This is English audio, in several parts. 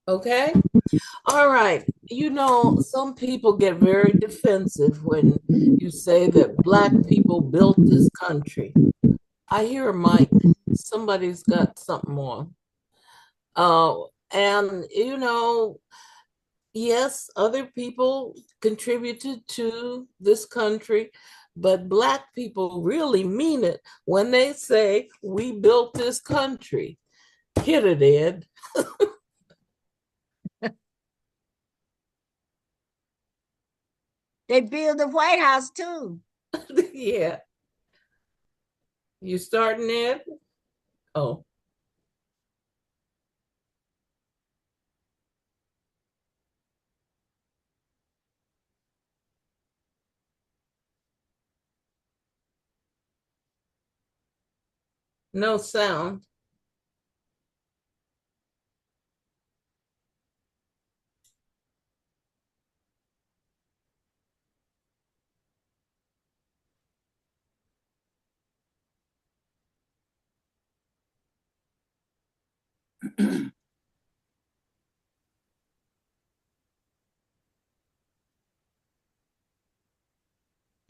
Okay. All right. You know, some people get very defensive when you say that Black people built this country. I hear a mic. Somebody's got something on. And, you know, yes, other people contributed to this country, but Black people really mean it when they say, we built this country. Hit it, Ed. They build the White House too. Yeah. You starting, Ed? Oh, no sound.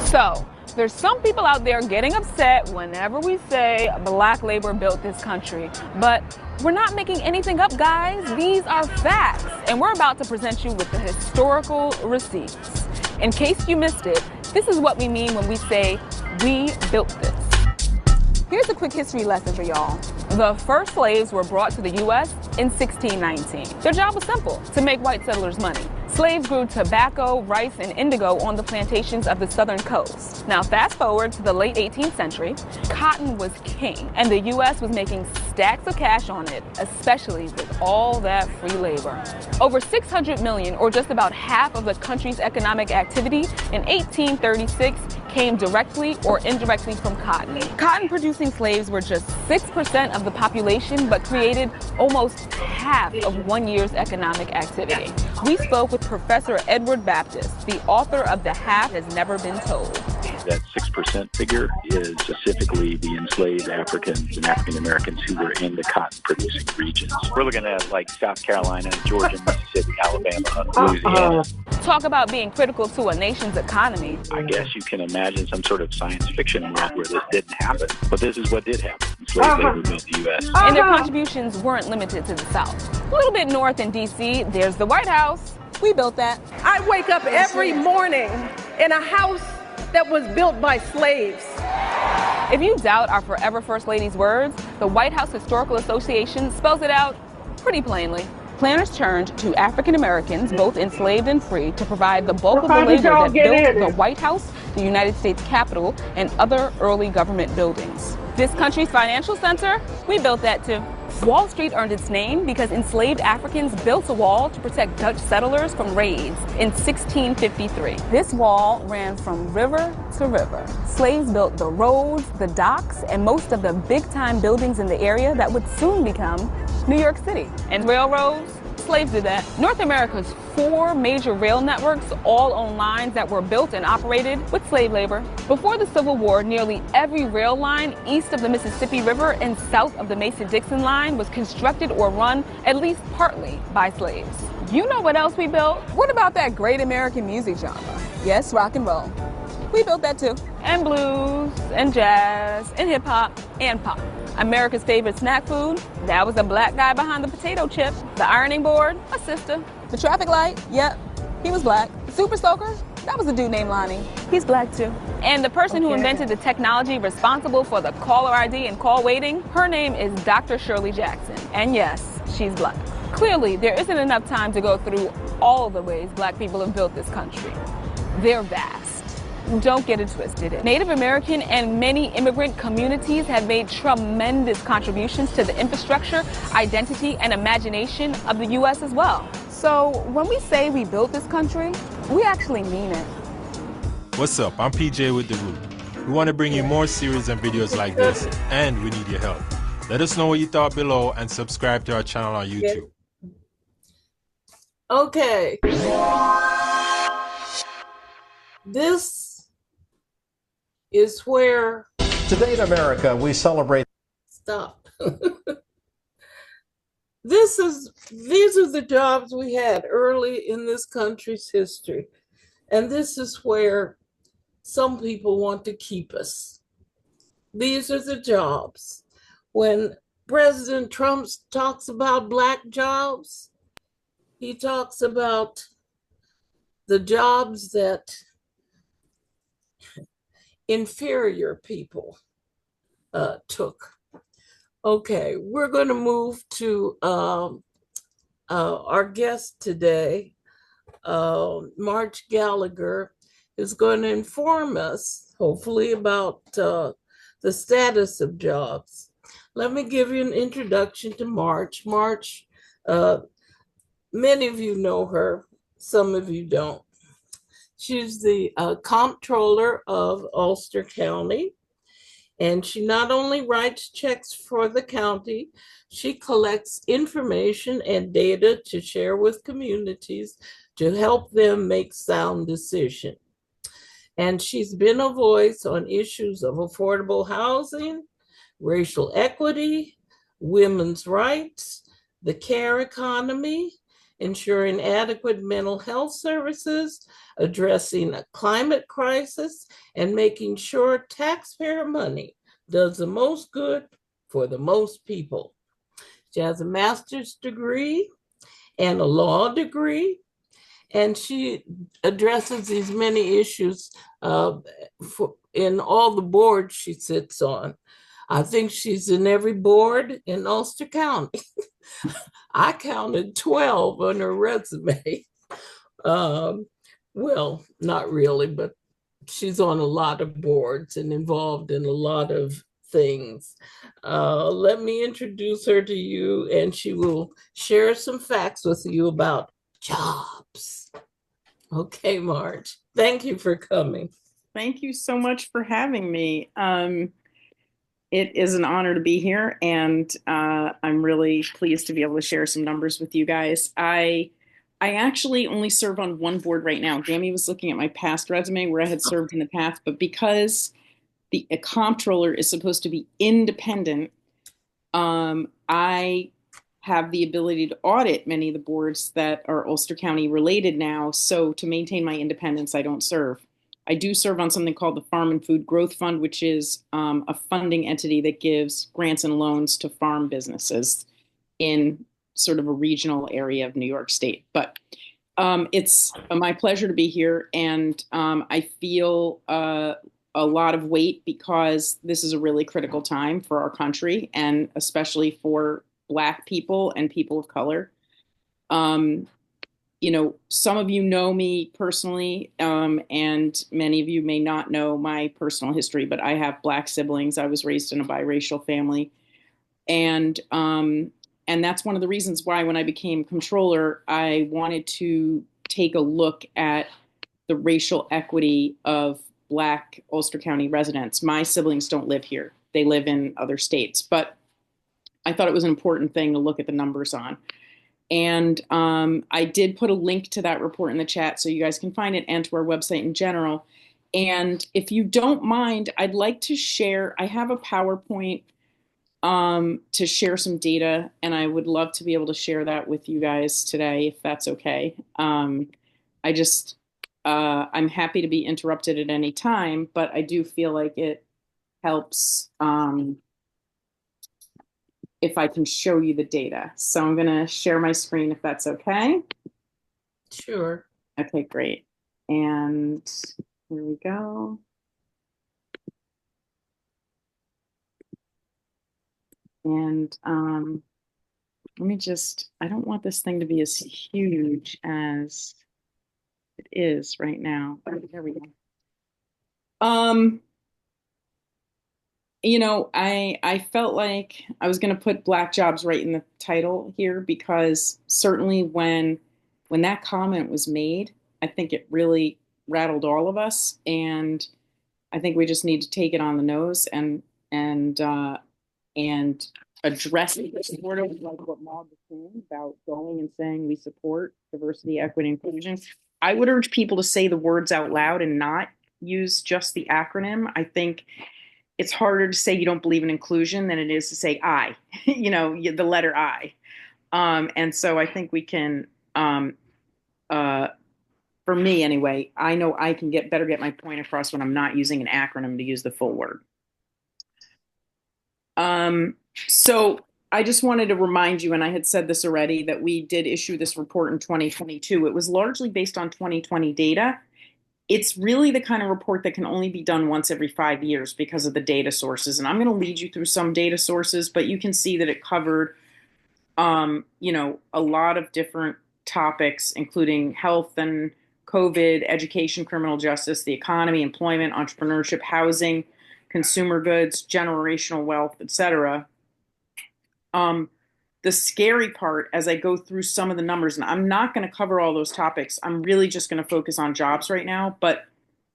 So, there's some people out there getting upset whenever we say Black labor built this country. But we're not making anything up, guys. These are facts. And we're about to present you with the historical receipts. In case you missed it, this is what we mean when we say we built this. Here's a quick history lesson for y'all. The first slaves were brought to the U.S. in 1619. Their job was simple: to make white settlers money. Slaves grew tobacco, rice, and indigo on the plantations of the southern coast. Now, fast forward to the late 18th century, cotton was king, and the U.S. was making stacks of cash on it, especially with all that free labor. Over 600 million, or just about half of the country's economic activity in 1836, came directly or indirectly from cotton. Cotton-producing slaves were just 6% of the population, but created almost half of 1 year's economic activity. We spoke with Professor Edward Baptist, the author of The Half Has Never Been Told. That 6% figure is specifically the enslaved Africans and African Americans who were in the cotton producing regions. We're looking at like South Carolina, Georgia, Mississippi, Alabama, Louisiana. Talk about being critical to a nation's economy. I guess you can imagine some sort of science fiction world where this didn't happen, but this is what did happen. Enslaved labor built the U.S. And their contributions weren't limited to the South. A little bit north in D.C., there's the White House. We built that. I wake up every morning in a house that was built by slaves. If you doubt our forever First Lady's words, the White House Historical Association spells it out pretty plainly. Planners turned to African Americans, both enslaved and free, to provide the bulk of the labor that built the White House, the United States Capitol, and other early government buildings. This country's financial center, we built that too. Wall Street earned its name because enslaved Africans built a wall to protect Dutch settlers from raids in 1653. This wall ran from river to river. Slaves built the roads, the docks, and most of the big-time buildings in the area that would soon become New York City. And railroads, slaves did that. North America's 4 major rail networks all own lines that were built and operated with slave labor. Before the Civil War, nearly every rail line east of the Mississippi River and south of the Mason-Dixon line was constructed or run at least partly by slaves. You know what else we built? What about that great American music genre? Yes, rock and roll. We built that too. And blues, and jazz, and hip hop, and pop. America's favorite snack food, that was a black guy behind the potato chip. The ironing board, a sister. The traffic light, yep, he was black. The super soaker, that was a dude named Lonnie. He's black too. And the person who invented the technology responsible for the caller ID and call waiting, her name is Dr. Shirley Jackson. And yes, she's black. Clearly, there isn't enough time to go through all the ways black people have built this country. They're vast. Don't get it twisted. Native American and many immigrant communities have made tremendous contributions to the infrastructure, identity, and imagination of the U.S. as well. So when we say we built this country, we actually mean it. What's up? I'm PJ with The Root. We want to bring you more series and videos like this, and we need your help. Let us know what you thought below and subscribe to our channel on YouTube. Okay. This is where... Today in America, we celebrate... Stop. these are the jobs we had early in this country's history. And this is where some people want to keep us. These are the jobs. When President Trump talks about Black jobs, he talks about the jobs that inferior people took. Okay, we're going to move to our guest today. March Gallagher is going to inform us, hopefully, about the status of jobs. Let me give you an introduction to March. March, many of you know her, some of you don't. She's the Comptroller of Ulster County, and she not only writes checks for the county, she collects information and data to share with communities to help them make sound decisions. And she's been a voice on issues of affordable housing, racial equity, women's rights, the care economy, ensuring adequate mental health services, addressing a climate crisis, and making sure taxpayer money does the most good for the most people. She has a master's degree and a law degree, and she addresses these many issues in all the boards she sits on. I think she's in every board in Ulster County. I counted 12 on her resume. Well, not really, but she's on a lot of boards and involved in a lot of things. Let me introduce her to you, and she will share some facts with you about jobs. Okay, Marge, thank you for coming. Thank you so much for having me. It is an honor to be here, and I'm really pleased to be able to share some numbers with you guys. I actually only serve on one board right now. Jamie was looking at my past resume where I had served in the past, but because the comptroller is supposed to be independent, I have the ability to audit many of the boards that are Ulster County related now. So to maintain my independence, I don't serve. I do serve on something called the Farm and Food Growth Fund, which is a funding entity that gives grants and loans to farm businesses in sort of a regional area of New York State. But it's my pleasure to be here, and I feel a lot of weight because this is a really critical time for our country, and especially for Black people and people of color. You know, some of you know me personally, and many of you may not know my personal history, but I have Black siblings. I was raised in a biracial family. And that's one of the reasons why when I became comptroller, I wanted to take a look at the racial equity of Black Ulster County residents. My siblings don't live here. They live in other states. But I thought it was an important thing to look at the numbers on. And I did put a link to that report in the chat so you guys can find it, and to our website in general. And if you don't mind, I'd like to share, I have a PowerPoint to share some data, and I would love to be able to share that with you guys today, if that's okay. I'm happy to be interrupted at any time, but I do feel like it helps if I can show you the data. So I'm going to share my screen if that's okay. Sure. Okay, great. And here we go. And let me just, I don't want this thing to be as huge as it is right now. There we go. You know, I felt like I was going to put Black jobs right in the title here, because certainly when that comment was made, I think it really rattled all of us, and I think we just need to take it on the nose and address it, sort of like what Maud was saying about going and saying we support diversity, equity, inclusion. I would urge people to say the words out loud and not use just the acronym. I think it's harder to say you don't believe in inclusion than it is to say I, you know, the letter I. And so I think we can, for me anyway, I know I can get my point across when I'm not using an acronym to use the full word. So I just wanted to remind you, and I had said this already, that we did issue this report in 2022. It was largely based on 2020 data. It's really the kind of report that can only be done once every 5 years because of the data sources. And I'm going to lead you through some data sources, but you can see that it covered, a lot of different topics, including health and COVID, education, criminal justice, the economy, employment, entrepreneurship, housing, consumer goods, generational wealth, etc. The scary part as I go through some of the numbers, and I'm not going to cover all those topics, I'm really just going to focus on jobs right now. But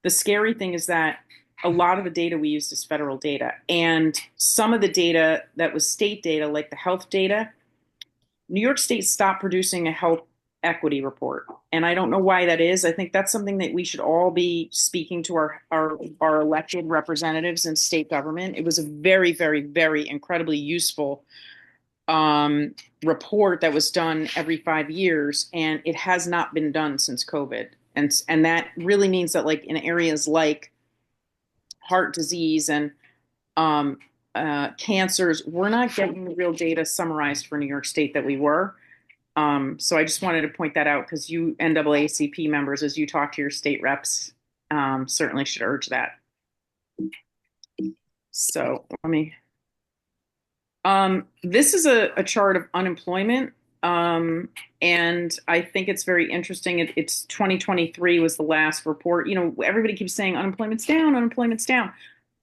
the scary thing is that a lot of the data we used is federal data. And some of the data that was state data, like the health data, New York State stopped producing a health equity report. And I don't know why that is. I think that's something that we should all be speaking to our elected representatives in state government. It was a very, very, very incredibly useful report that was done every 5 years, and it has not been done since COVID. And that really means that, like, in areas like heart disease and cancers, we're not getting the real data summarized for New York State that we were. So I just wanted to point that out because you NAACP members, as you talk to your state reps, certainly should urge that. So let me. This is a chart of unemployment, and I think it's very interesting. It's 2023 was the last report. Everybody keeps saying unemployment's down, unemployment's down.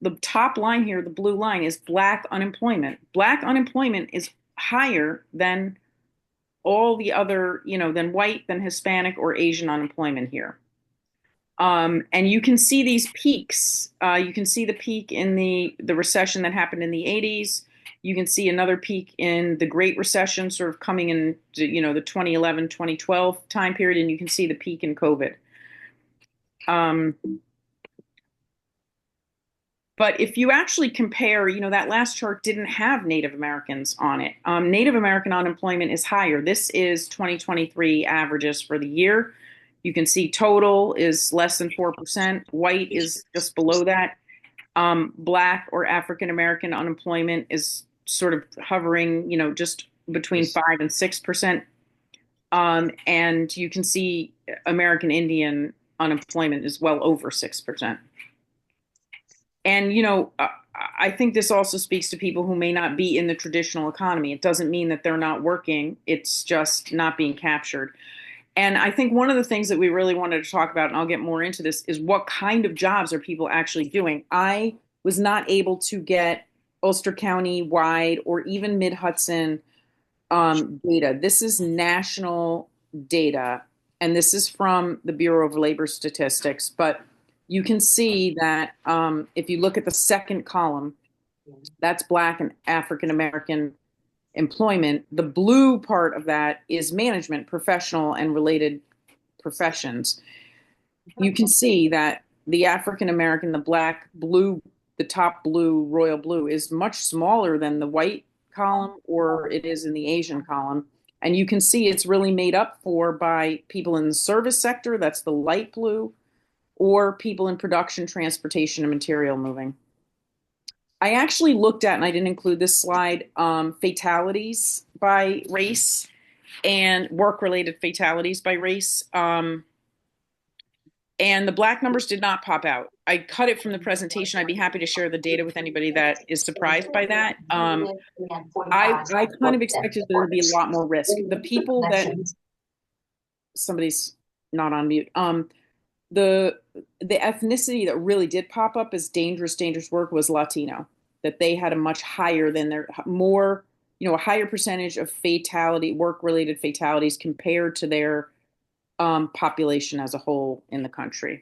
The top line here, the blue line, is Black unemployment. Black unemployment is higher than all the other, than white, than Hispanic or Asian unemployment here. And you can see these peaks. You can see the peak in the recession that happened in the 80s. You can see another peak in the Great Recession, sort of coming in, the 2011, 2012 time period, and you can see the peak in COVID. But if you actually compare, that last chart didn't have Native Americans on it. Native American unemployment is higher. This is 2023 averages for the year. You can see total is less than 4%. White is just below that. Black or African American unemployment is sort of hovering, just between 5 and 6%. And you can see American Indian unemployment is well over 6%. And, I think this also speaks to people who may not be in the traditional economy. It doesn't mean that they're not working. It's just not being captured. And I think one of the things that we really wanted to talk about, and I'll get more into this, is what kind of jobs are people actually doing? I was not able to get Ulster County wide or even Mid-Hudson data. This is national data, and this is from the Bureau of Labor Statistics. But you can see that if you look at the second column, that's Black and African American employment. The blue part of that is management, professional, and related professions. You can see that the African American, the Black, blue, the top blue, royal blue, is much smaller than the white column or it is in the Asian column. And you can see it's really made up for by people in the service sector, that's the light blue, or people in production, transportation, and material moving. I actually looked at, and I didn't include this slide, fatalities by race and work-related fatalities by race. And the Black numbers did not pop out. I cut it from the presentation. I'd be happy to share the data with anybody that is surprised by that. I kind of expected there to be a lot more risk. The people that, somebody's not on mute. The ethnicity that really did pop up as dangerous work was Latino, that they had a much higher than their more, a higher percentage of work-related fatalities compared to their population as a whole in the country.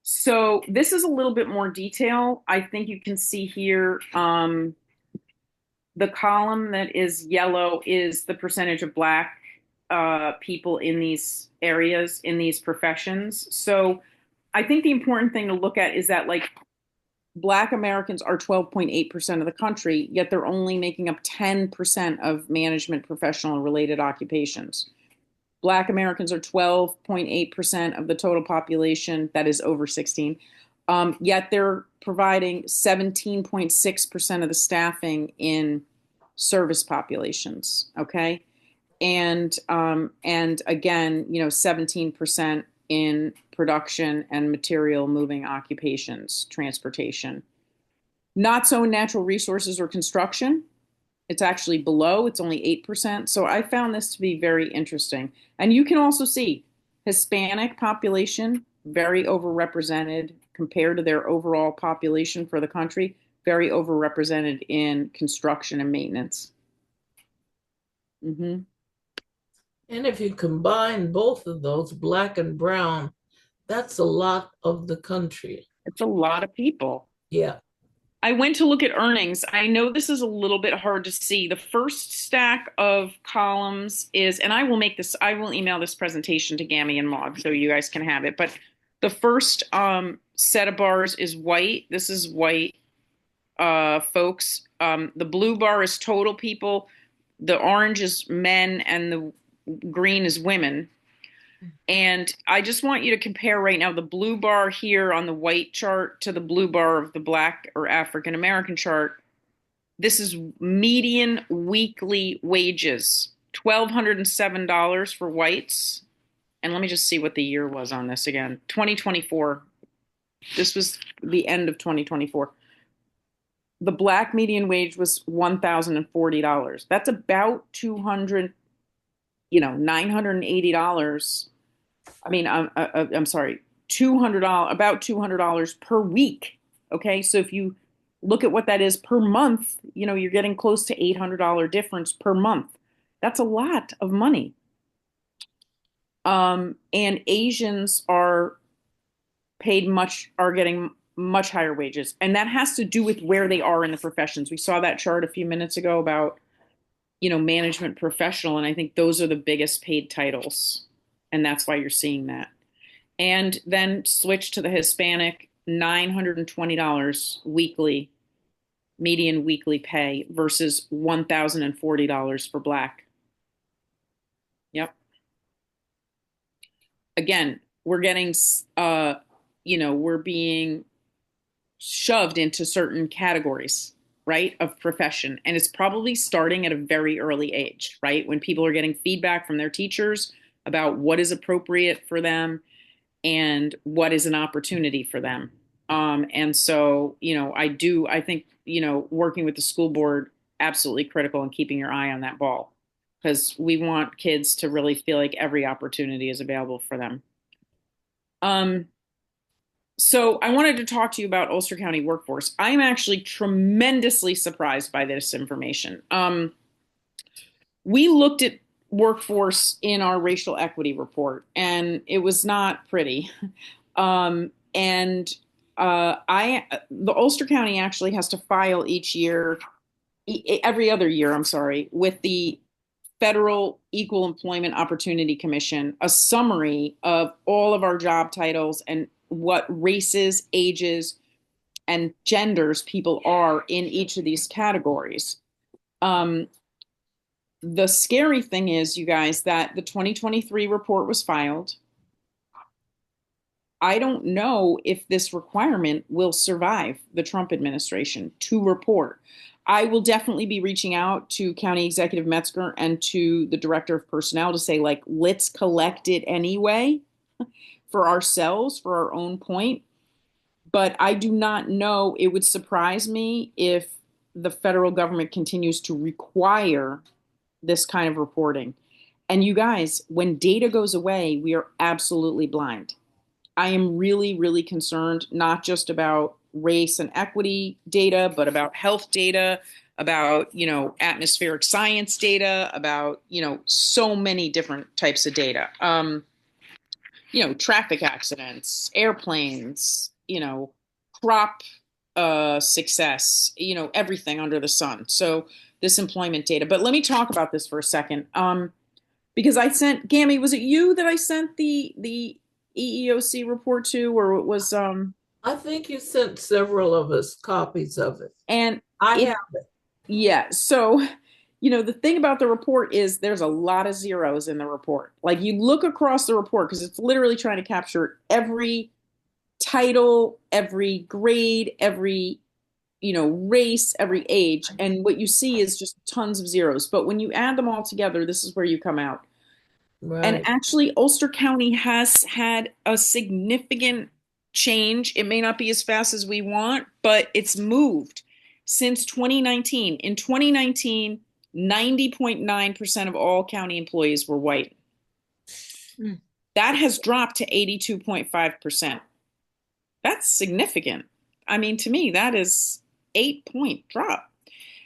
So this is a little bit more detail. I think you can see here the column that is yellow is the percentage of Black people in these areas, in these professions. So I think the important thing to look at is that, like, Black Americans are 12.8% of the country, yet they're only making up 10% of management, professional, and related occupations. Black Americans are 12.8% of the total population that is over 16, yet they're providing 17.6% of the staffing in service populations. Okay, and again, 17% in production and material moving occupations, transportation. Not so in natural resources or construction. It's actually below, it's only 8%. So I found this to be very interesting. And you can also see Hispanic population, very overrepresented compared to their overall population for the country, very overrepresented in construction and maintenance. Mm-hmm. And if you combine both of those, black and brown, that's a lot of the country. It's a lot of people. Yeah. I went to look at earnings. I know this is a little bit hard to see. The first stack of columns is, and I will email this presentation to Gammy and Maud so you guys can have it. But the first set of bars is white. This is white folks. The blue bar is total people. The orange is men and the green is women. And I just want you to compare right now the blue bar here on the white chart to the blue bar of the black or African American chart. This is median weekly wages, $1,207 for whites. And let me just see what the year was on this again. 2024. This was the end of 2024. The black median wage was $1,040. That's about $980. I mean, I'm sorry, $200, about $200 per week. Okay, so if you look at what that is per month, you're getting close to $800 difference per month. That's a lot of money. And Asians are getting much higher wages, and that has to do with where they are in the professions. We saw that chart a few minutes ago about management professional, and I think those are the biggest paid titles, and that's why you're seeing that. And then switch to the Hispanic, $920 weekly, median weekly pay versus $1,040 for black. Yep. Again, we're getting, we're being shoved into certain categories, right, of profession. And it's probably starting at a very early age, right? When people are getting feedback from their teachers about what is appropriate for them and what is an opportunity for them. And so, I think, working with the school board, absolutely critical in keeping your eye on that ball, because we want kids to really feel like every opportunity is available for them. So I wanted to talk to you about Ulster County workforce. I'm actually tremendously surprised by this information. We looked at workforce in our racial equity report, and it was not pretty. The Ulster County actually has to file every other year, with the Federal Equal Employment Opportunity Commission, a summary of all of our job titles and what races, ages, and genders people are in each of these categories. The scary thing is, you guys, that the 2023 report was filed. I don't know if this requirement will survive the Trump administration to report. I will definitely be reaching out to County Executive Metzger and to the Director of Personnel to say, let's collect it anyway for ourselves, for our own point. But I do not know. It would surprise me if the federal government continues to require this kind of reporting. And you guys, when data goes away, we are absolutely blind. I am really, really concerned, not just about race and equity data, but about health data, about, atmospheric science data, about, so many different types of data. Traffic accidents, airplanes, crop success, everything under the sun. So this employment data. But let me talk about this for a second. Because I sent, Gammy, was it you that I sent the EEOC report to, or it was I think you sent several of us copies of it. And I it, have it. yeah, so the thing about the report is there's a lot of zeros in the report. Like you look across the report because it's literally trying to capture every title, every grade, every race, every age, and what you see is just tons of zeros. But when you add them all together, this is where you come out. And Right. actually, Ulster County has had a significant change. It may not be as fast as we want, but it's moved since 2019. In 2019, 90.9% of all county employees were white. Mm. That has dropped to 82.5%. That's significant. I mean, to me, that is 8-point drop.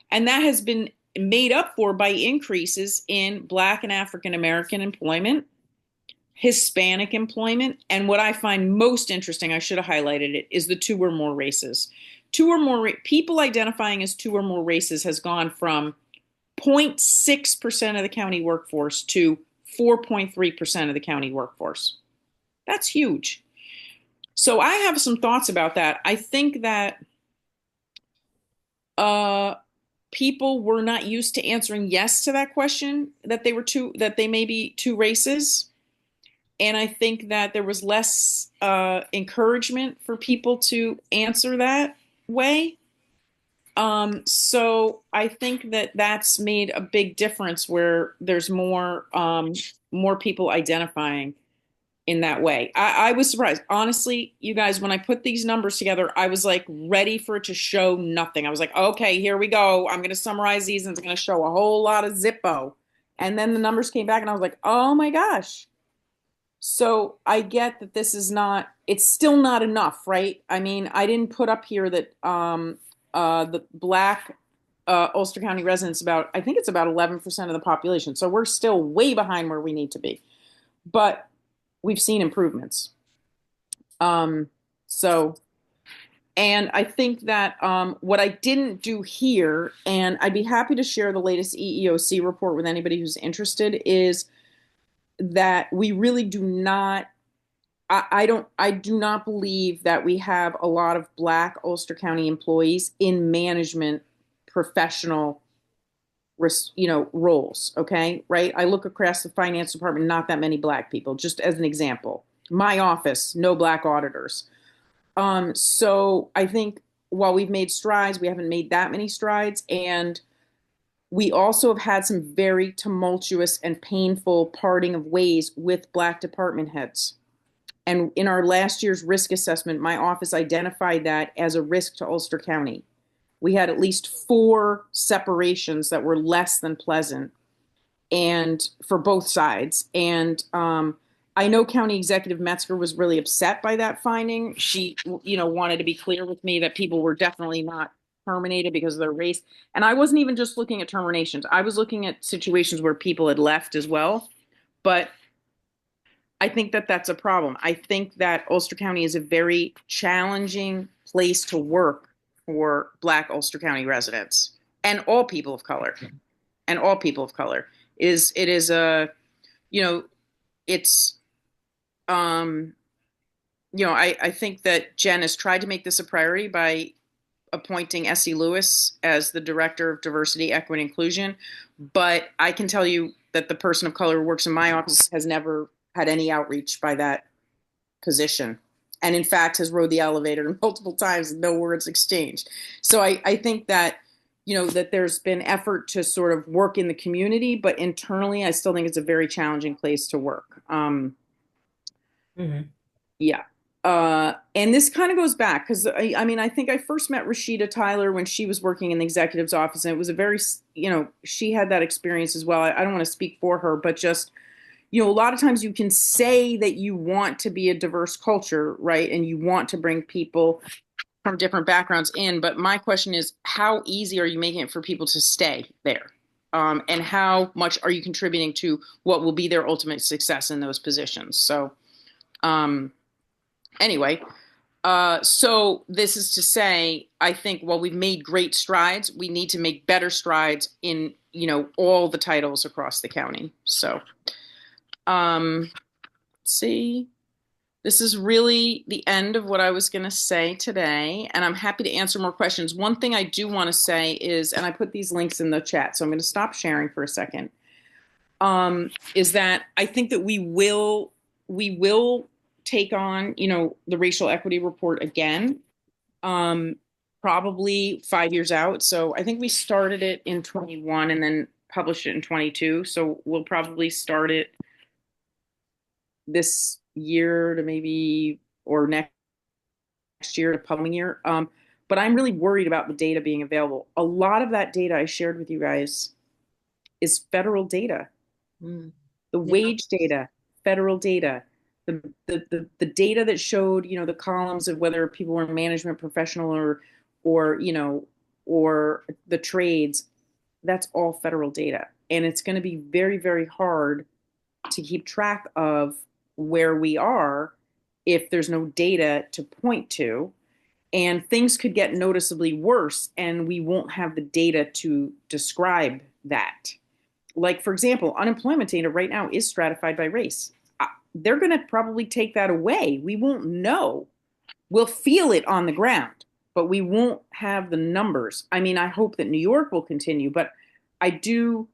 And that has been made up for by increases in Black and African American employment, Hispanic employment, and what I find most interesting, I should have highlighted it, is the two or more races. Two or more people identifying as two or more races has gone from 0.6% of the county workforce to 4.3% of the county workforce. That's huge. So I have some thoughts about that. I think that people were not used to answering yes to that question, that they may be two races. And I think that there was less encouragement for people to answer that way. So I think that that's made a big difference where there's more people identifying in that way. I was surprised. Honestly, you guys, when I put these numbers together, I was like ready for it to show nothing. I was like, okay, here we go. I'm going to summarize these and it's going to show a whole lot of Zippo. And then the numbers came back and I was like, oh my gosh. So I get that it's still not enough, right? I mean, I didn't put up here that the Black Ulster County residents I think it's about 11% of the population. So we're still way behind where we need to be. But we've seen improvements. So, and I think that what I didn't do here, and I'd be happy to share the latest EEOC report with anybody who's interested, is that we really do not, I do not believe that we have a lot of Black Ulster County employees in management professional roles. Okay. Right. I look across the finance department, not that many Black people, just as an example. My office, no Black auditors. So I think while we've made strides, we haven't made that many strides. And we also have had some very tumultuous and painful parting of ways with Black department heads. And in our last year's risk assessment, my office identified that as a risk to Ulster County. We had at least 4 separations that were less than pleasant, and for both sides. And I know County Executive Metzger was really upset by that finding. She, wanted to be clear with me that people were definitely not terminated because of their race. And I wasn't even just looking at terminations. I was looking at situations where people had left as well. But I think that that's a problem. I think that Ulster County is a very challenging place to work for Black Ulster County residents and all people of color. And all people of color it's I think that Jen has tried to make this a priority by appointing Essie Lewis as the Director of Diversity, Equity, and Inclusion. But I can tell you that the person of color who works in my office has never had any outreach by that position. And in fact, has rode the elevator multiple times and no words exchanged. So I think that, that there's been effort to sort of work in the community, but internally, I still think it's a very challenging place to work. Yeah. And this kind of goes back because I think I first met Rashida Tyler when she was working in the executive's office, and it was a very, she had that experience as well. I don't want to speak for her, but just, a lot of times you can say that you want to be a diverse culture, right? And you want to bring people from different backgrounds in. But my question is, how easy are you making it for people to stay there? And how much are you contributing to what will be their ultimate success in those positions? So, anyway, so this is to say, I think while we've made great strides, we need to make better strides in, all the titles across the county. So, let's see. This is really the end of what I was going to say today, and I'm happy to answer more questions. One thing I do want to say is, and I put these links in the chat, so I'm going to stop sharing for a second, is that I think that we will take on, the racial equity report again, probably 5 years out. So I think we started it in 21 and then published it in 22. So we'll probably start it this year to maybe, or next year to following year. But I'm really worried about the data being available. A lot of that data I shared with you guys is federal data. The wage data, federal data, the data that showed, the columns of whether people were management professional or or the trades, that's all federal data. And it's going to be very, very hard to keep track of where we are if there's no data to point to. And things could get noticeably worse, and we won't have the data to describe that. Like, for example, unemployment data right now is stratified by race. They're going to probably take that away. We won't know. We'll feel it on the ground, but we won't have the numbers. I mean, I hope that New York will continue, but I do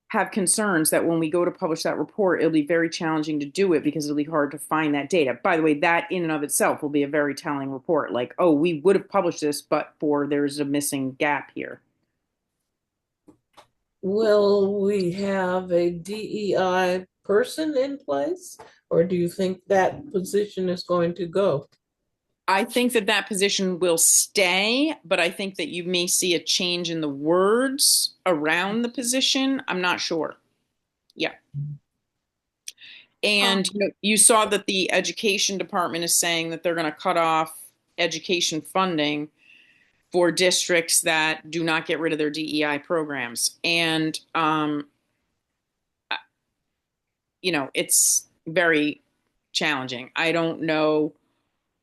have concerns that when we go to publish that report, it'll be very challenging to do it because it'll be hard to find that data. By the way, that in and of itself will be a very telling report. Like, oh, we would have published this, but there's a missing gap here. Will we have a DEI person in place, or do you think that position is going to go? I think that position will stay, but I think that you may see a change in the words around the position. I'm not sure. Yeah. And you saw that the education department is saying that they're going to cut off education funding for districts that do not get rid of their DEI programs. And, it's very challenging. I don't know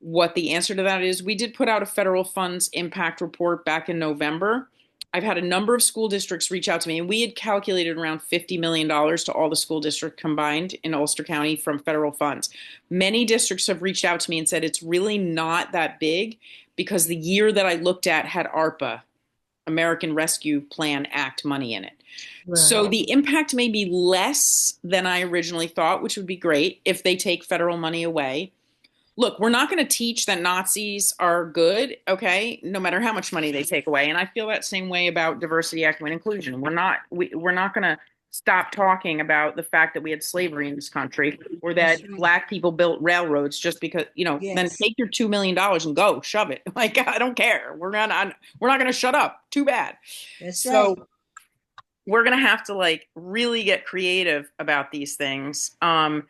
what the answer to that is. We did put out a federal funds impact report back in November. I've had a number of school districts reach out to me, and we had calculated around $50 million to all the school districts combined in Ulster County from federal funds. Many districts have reached out to me and said it's really not that big because the year that I looked at had ARPA, American Rescue Plan Act, money in it. Right. So the impact may be less than I originally thought, which would be great if they take federal money away. Look, we're not going to teach that Nazis are good, okay, no matter how much money they take away. And I feel that same way about diversity, equity, and inclusion. We're not going to stop talking about the fact that we had slavery in this country, or that Black people built railroads just because, then take your $2 million and go shove it. Like, I don't care. We're not going to shut up. Too bad. So we're going to have to really get creative about these things. And,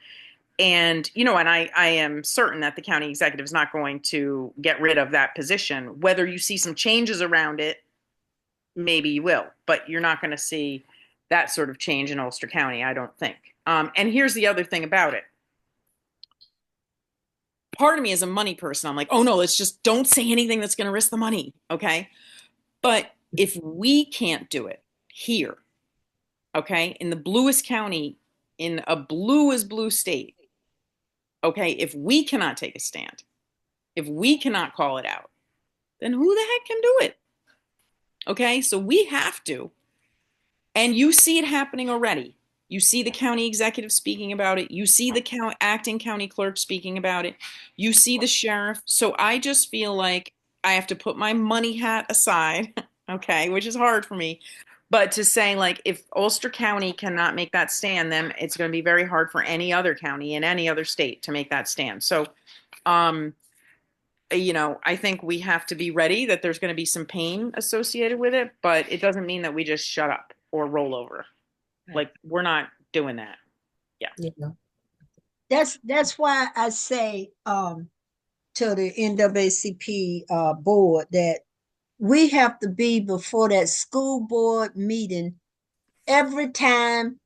and I am certain that the county executive is not going to get rid of that position. Whether you see some changes around it, maybe you will, but you're not going to see that sort of change in Ulster County, I don't think. And here's the other thing about it. Part of me as a money person, I'm like, oh no, let's just don't say anything that's going to risk the money. Okay. But if we can't do it here, okay, in the bluest county, in a blue as blue state, okay, if we cannot take a stand, if we cannot call it out, then who the heck can do it? Okay, so we have to. And you see it happening already. You see the county executive speaking about it. You see the acting county clerk speaking about it. You see the sheriff. So I just feel like I have to put my money hat aside, okay, which is hard for me. But to say, if Ulster County cannot make that stand, then it's going to be very hard for any other county in any other state to make that stand. So, I think we have to be ready that there's going to be some pain associated with it, but it doesn't mean that we just shut up or roll over. We're not doing that. Yeah. That's why I say to the NAACP board that we have to be before that school board meeting every time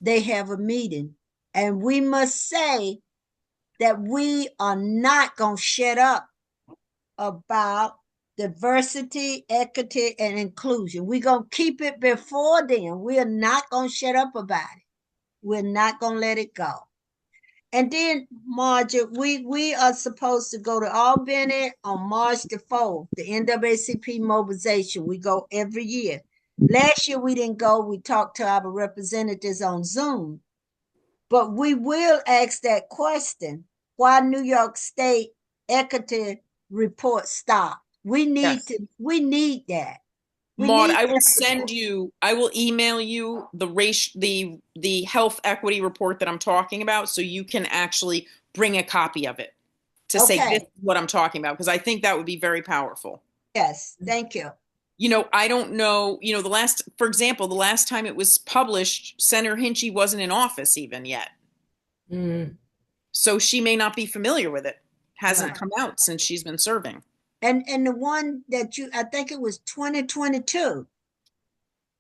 they have a meeting. And we must say that we are not going to shut up about diversity, equity, and inclusion. We're going to keep it before them. We are not going to shut up about it. We're not going to let it go. And then, Margie, we are supposed to go to Albany on March the 4th, the NAACP mobilization. We go every year. Last year we didn't go. We talked to our representatives on Zoom. But we will ask that question, why New York State equity report stopped. We need that. Maud, I will email you the health equity report that I'm talking about, so you can actually bring a copy of it to say this is what I'm talking about, because I think that would be very powerful. Yes, thank you. I don't know, for example, the last time it was published, Senator Hinchy wasn't in office even yet. So she may not be familiar with it. Hasn't come out since she's been serving. And the one that I think it was 2022.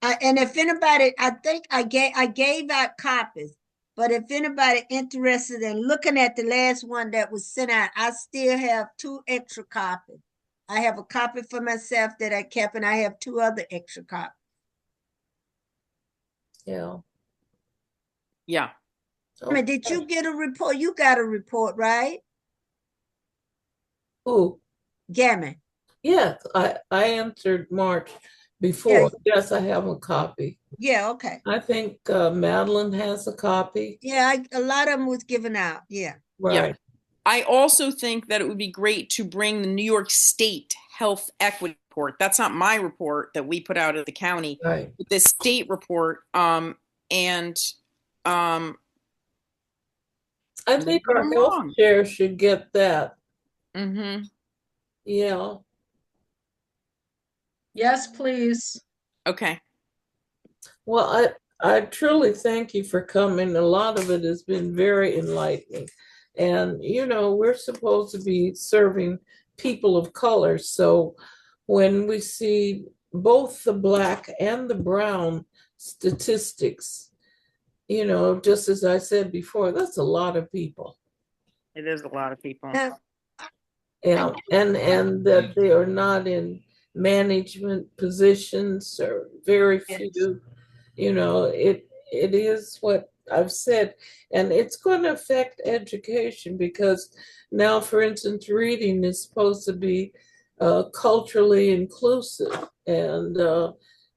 And if anybody, I think I gave out copies, but if anybody interested in looking at the last one that was sent out, I still have 2 extra copies. I have a copy for myself that I kept, and I have 2 other extra copies. Yeah. I mean, did you get a report? You got a report, right? Who? Gammy. Yes, I answered March before. Yes, I have a copy. Yeah, okay. I think Madeline has a copy. Yeah, a lot of them was given out. Yeah. Right. Yeah. I also think that it would be great to bring the New York State Health Equity Report. That's not my report that we put out at the county, right. But this state report. I think our health chair should get that. Yeah. Yes, please. Okay. Well, I truly thank you for coming. A lot of it has been very enlightening. And, we're supposed to be serving people of color. So when we see both the Black and the brown statistics, just as I said before, that's a lot of people. It is a lot of people. Yeah, and that they are not in management positions or very few. It is what I've said, and it's going to affect education because now, for instance, reading is supposed to be culturally inclusive, and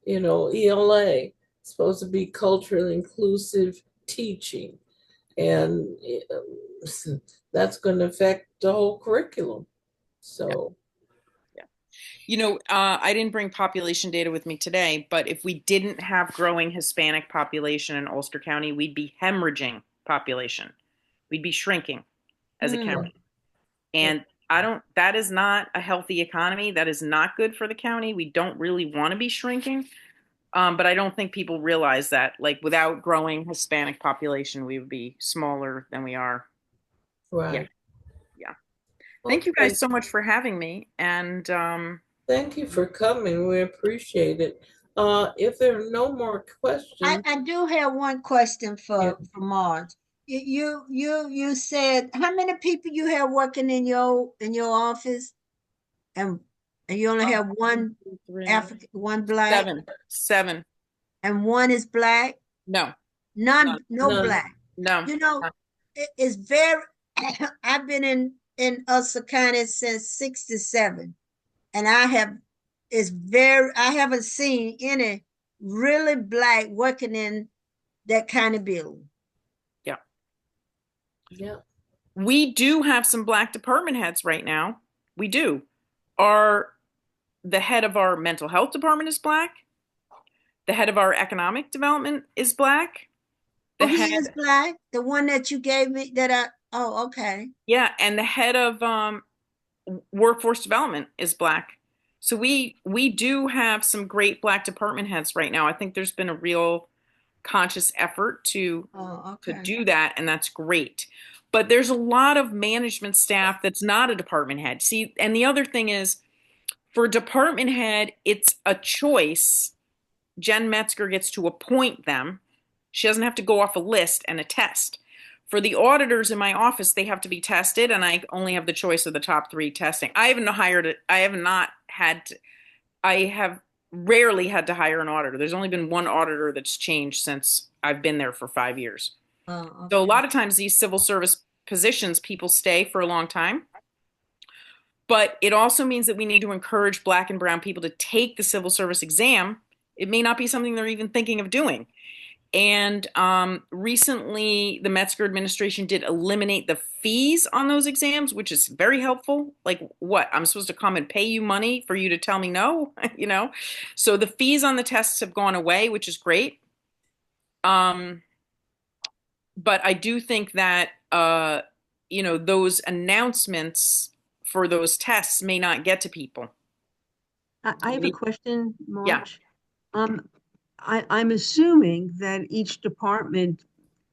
ELA is supposed to be culturally inclusive teaching, and that's going to affect the whole curriculum. So. I didn't bring population data with me today, but if we didn't have growing Hispanic population in Ulster County, we'd be hemorrhaging population. We'd be shrinking as a county. And that is not a healthy economy. That is not good for the county. We don't really want to be shrinking. But I don't think people realize that, without growing Hispanic population, we would be smaller than we are. Right. Yeah. Thank you guys so much for having me. And, thank you for coming. We appreciate it. If there are no more questions, I do have one question for Marge. You said how many people you have working in your office, and you only have one African, one Black, seven, and one is Black. No, none. Black. No, it's very. I've been in Ulster County since '67. And I haven't seen any really Black working in that kind of building. Yeah. We do have some Black department heads right now. We do. The head of our mental health department is Black. The head of our economic development is Black. He is Black? The one that you gave me okay. Yeah, and the head of workforce development is Black. So we do have some great Black department heads right now. I think there's been a real conscious effort to do that, and that's great. But there's a lot of management staff that's not a department head. See, and the other thing is, for a department head, it's a choice. Jen Metzger gets to appoint them. She doesn't have to go off a list and a test. For the auditors in my office, they have to be tested, and I only have the choice of the top 3 testing. I have rarely had to hire an auditor. There's only been one auditor that's changed since I've been there for 5 years. So a lot of times these civil service positions, people stay for a long time. But it also means that we need to encourage Black and brown people to take the civil service exam. It may not be something they're even thinking of doing. And recently, the Metzger administration did eliminate the fees on those exams, which is very helpful. Like, what? I'm supposed to come and pay you money for you to tell me no? You know? So the fees on the tests have gone away, which is great. But I do think that, those announcements for those tests may not get to people. I have a question, March. Yeah. I'm assuming that each department,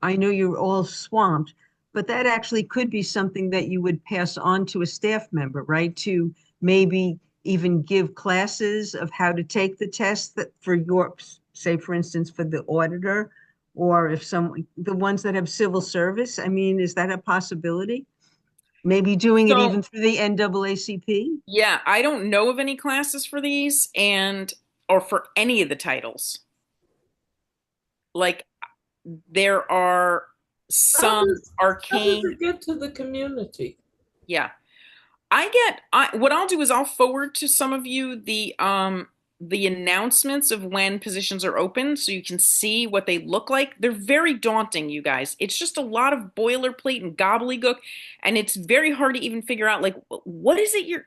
I know you're all swamped, but that actually could be something that you would pass on to a staff member, right? To maybe even give classes of how to take the test that for your, say, for instance, for the auditor, or if the ones that have civil service, I mean, is that a possibility? Maybe doing it even through the NAACP? Yeah, I don't know of any classes for these or for any of the titles. Like, there are some arcane. How does it get to the community? Yeah. What I'll do is I'll forward to some of you the announcements of when positions are open so you can see what they look like. They're very daunting, you guys. It's just a lot of boilerplate and gobbledygook, and it's very hard to even figure out, like, what is it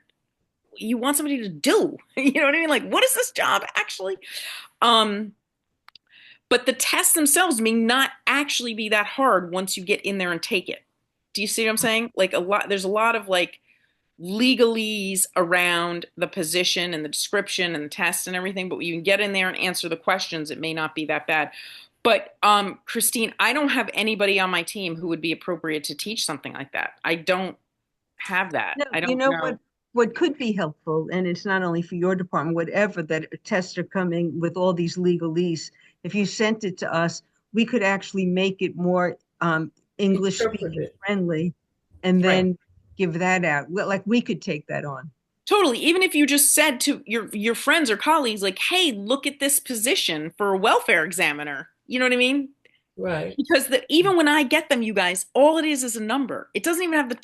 you want somebody to do? You know what I mean? Like, what is this job actually? But the tests themselves may not actually be that hard once you get in there and take it. Do you see what I'm saying? Like, there's a lot of like legalese around the position and the description and the test and everything, but when you can get in there and answer the questions, it may not be that bad. But Christine, I don't have anybody on my team who would be appropriate to teach something like that. I don't have that. No, I don't know. What could be helpful, and it's not only for your department, whatever, that tests are coming with all these legalese. If you sent it to us, we could actually make it more English speaking friendly, and then give that out. Well, like, we could take that on. Totally. Even if you just said to your friends or colleagues, like, hey, look at this position for a welfare examiner. You know what I mean? Right. Because even when I get them, you guys, all it is a number. It doesn't even have the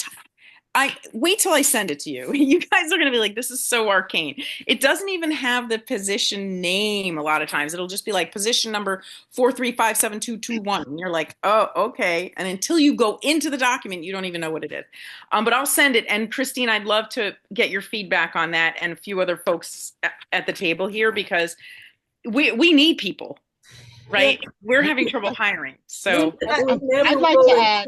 wait till I send it to you. You guys are going to be like, this is so arcane. It doesn't even have the position name a lot of times. It'll just be like position number 4357221. And you're like, oh, okay. And until you go into the document, you don't even know what it is. But I'll send it. And Christine, I'd love to get your feedback on that and a few other folks at the table here, because we need people, right? Yeah. We're having trouble hiring. So I'd like to add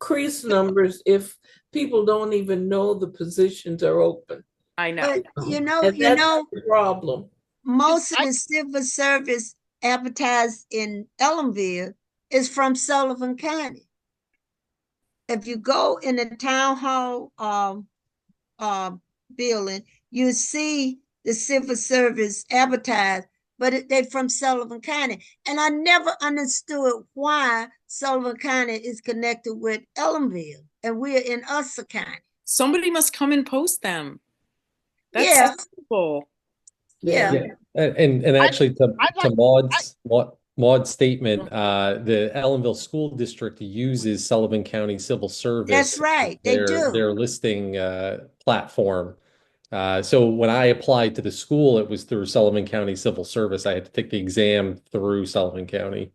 increase numbers if people don't even know the positions are open. I know. But, you know, the problem. Most of the civil service advertised in Ellenville is from Sullivan County. If you go in the town hall building, you see the civil service advertised, but they're from Sullivan County. And I never understood why Sullivan County is connected with Ellenville, and we're in Ulster County. Somebody must come and post them. That's simple. Yeah. And actually, to Maud's statement, the Ellenville School District uses Sullivan County Civil Service. That's right. They do. Their listing platform. So when I applied to the school, it was through Sullivan County Civil Service. I had to take the exam through Sullivan County.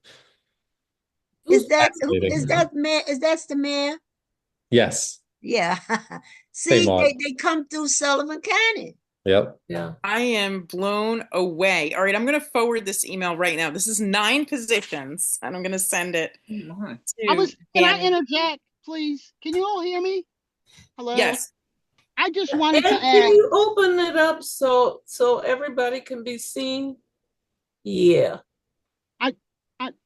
Is that the mayor? Yes. Yeah. See, they come through Sullivan County. Yep. Yeah. I am blown away. All right, I'm going to forward this email right now. This is 9 positions, and I'm going to send it. Can I interject, please? Can you all hear me? Hello? Yes. I just wanted to add. Can you open it up so everybody can be seen? Yeah.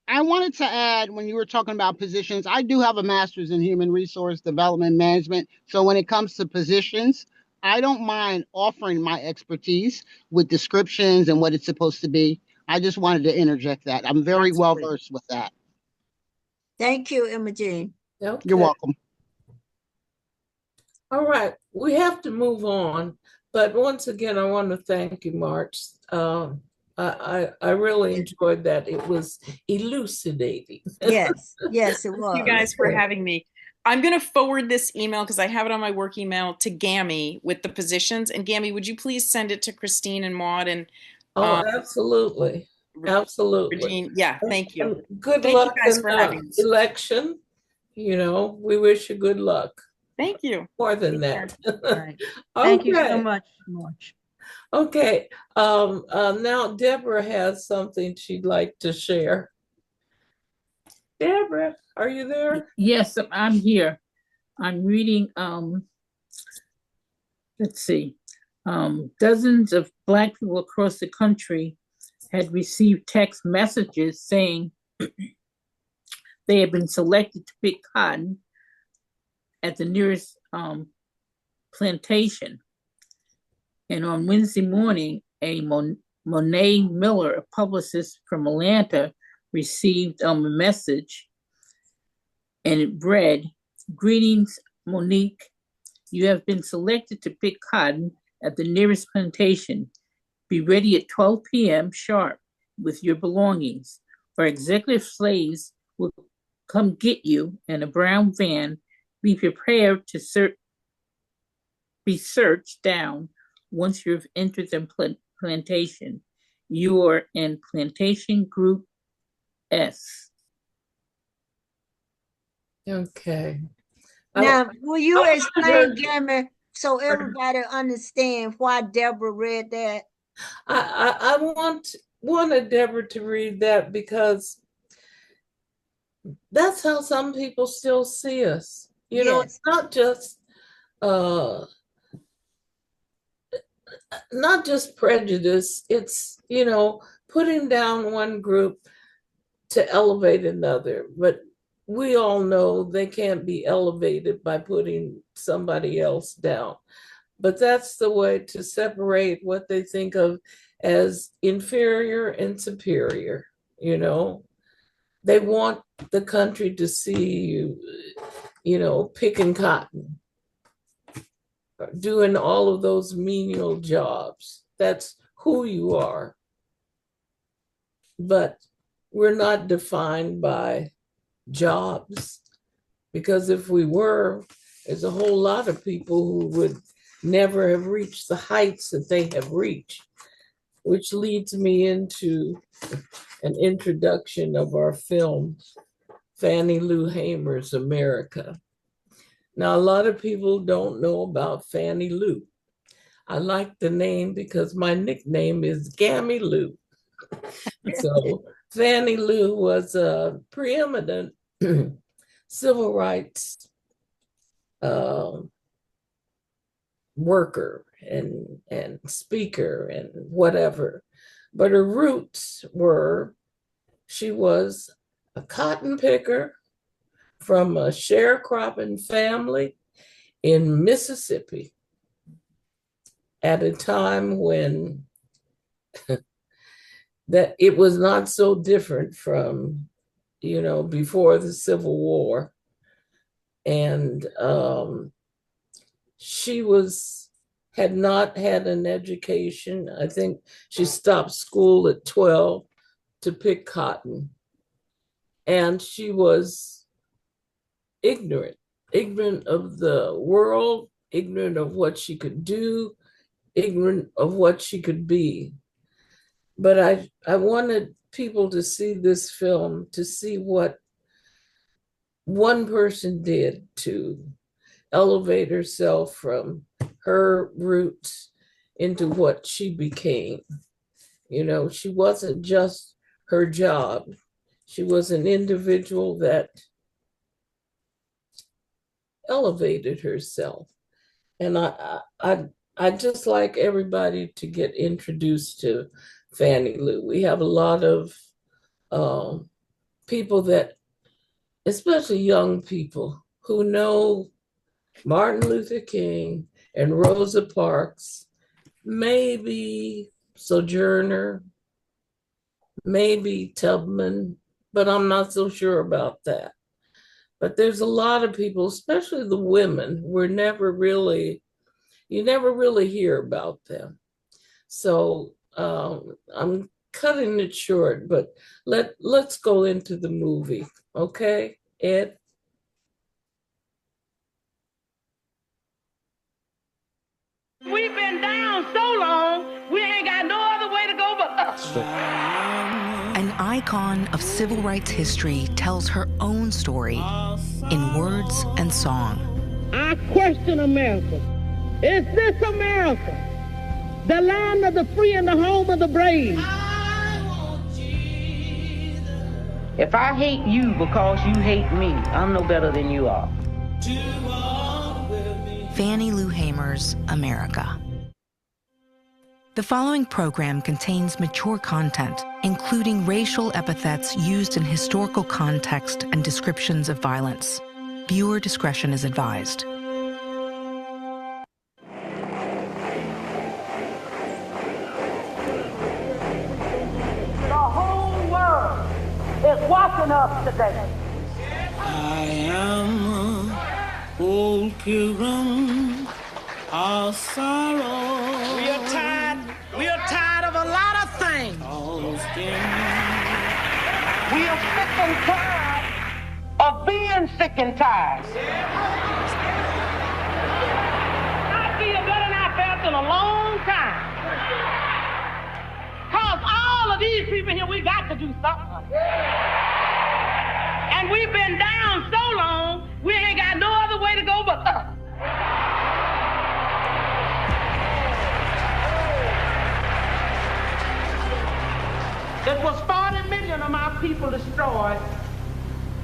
I wanted to add, when you were talking about positions, I do have a master's in human resource development management. So when it comes to positions, I don't mind offering my expertise with descriptions and what it's supposed to be. I just wanted to interject that. I'm very well versed with that. Thank you, Imogene. Okay. You're welcome. All right, we have to move on. But once again, I want to thank you, March. I really enjoyed that. It was elucidating. Yes, it was. Thank you guys for having me. I'm going to forward this email because I have it on my work email to Gammy with the positions. And Gammy, would you please send it to Christine and Maud and absolutely. Absolutely. Regine? Yeah, thank you. And good Thank you luck guys in for the having us. election. We wish you good luck. Thank you. More than that. Right. Thank you so much, March. Okay. Now Deborah has something she'd like to share. Deborah, are you there? Yes, I'm here. I'm reading, let's see. Dozens of Black people across the country had received text messages saying they had been selected to pick cotton at the nearest plantation. And on Wednesday morning, a Monet Miller, a publicist from Atlanta, received a message, and it read, "Greetings, Monique. You have been selected to pick cotton at the nearest plantation. Be ready at 12 p.m. sharp with your belongings. Our executive slaves will come get you in a brown van. Be prepared to be searched down once you've entered the plantation. You are in Plantation Group S." Okay. Now, will you explain, Gammy, so everybody understand why Deborah read that? I wanted Deborah to read that because that's how some people still see us. It's not just prejudice. It's, putting down one group to elevate another. But we all know they can't be elevated by putting somebody else down. But that's the way to separate what they think of as inferior and superior. They want the country to see you, picking cotton, doing all of those menial jobs. That's who you are. But we're not defined by jobs, because if we were, there's a whole lot of people who would never have reached the heights that they have reached, which leads me into an introduction of our film, Fannie Lou Hamer's America. Now, a lot of people don't know about Fannie Lou. I like the name because my nickname is Gammy Lou. So Fannie Lou was a preeminent civil rights worker and speaker and whatever. But her roots were, she was a cotton picker from a sharecropping family in Mississippi at a time when that it was not so different from, before the Civil War. And she had not had an education. I think she stopped school at 12 to pick cotton. And she was ignorant of the world, ignorant of what she could do, ignorant of what she could be. But I wanted people to see this film, to see what one person did to elevate herself from her roots into what she became. She wasn't just her job. She was an individual that elevated herself. And I just like everybody to get introduced to Fannie Lou. We have a lot of people that, especially young people, who know Martin Luther King and Rosa Parks, maybe Sojourner, maybe Tubman, but I'm not so sure about that. But there's a lot of people, especially the women, you never really hear about them. So I'm cutting it short, but let's go into the movie, okay, Ed? We've been down so long, we ain't got no other way to go but up. An icon of civil rights history tells her own story in words and song. I question America. Is this America? The land of the free and the home of the brave. If I hate you because you hate me, I'm no better than you are. Fannie Lou Hamer's America. The following program contains mature content, including racial epithets used in historical context and descriptions of violence. Viewer discretion is advised. The whole world is watching us today. I am old pilgrim of sorrow. We are tired of a lot of things. We are sick and tired of being sick and tired. I feel better than I felt in a long time. Cause all of these people here, we got to do something. And we've been down so long, we ain't got no other way to go but up. It was 40 million of my people destroyed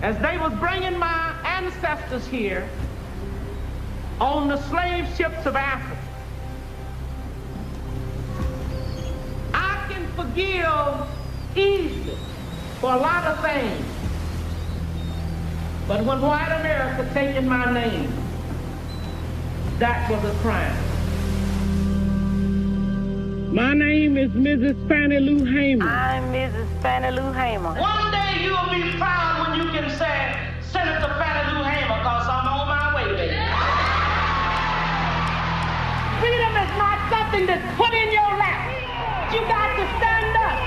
as they was bringing my ancestors here on the slave ships of Africa. I can forgive easily for a lot of things, but when white America taken my name, that was a crime. My name is Mrs. Fannie Lou Hamer. I'm Mrs. Fannie Lou Hamer. One day you'll be proud when you can say, Senator Fannie Lou Hamer, because I'm on my way there. Freedom is not something that's put in your lap. You got to stand up.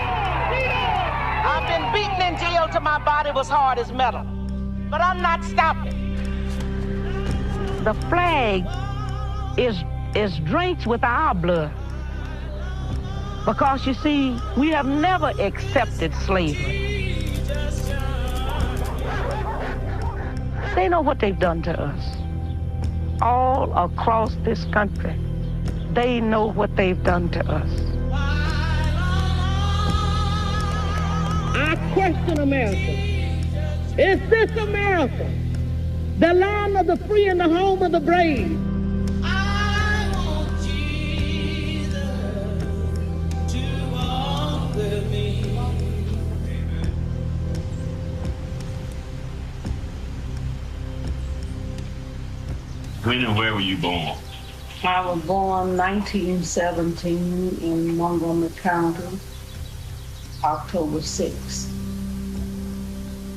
I've been beaten in jail till my body was hard as metal, but I'm not stopping. The flag is drenched with our blood. Because, you see, we have never accepted slavery. They know what they've done to us. All across this country, they know what they've done to us. I question America. Is this America? The land of the free and the home of the brave. When and where were you born? I was born 1917 in Montgomery County, October 6th.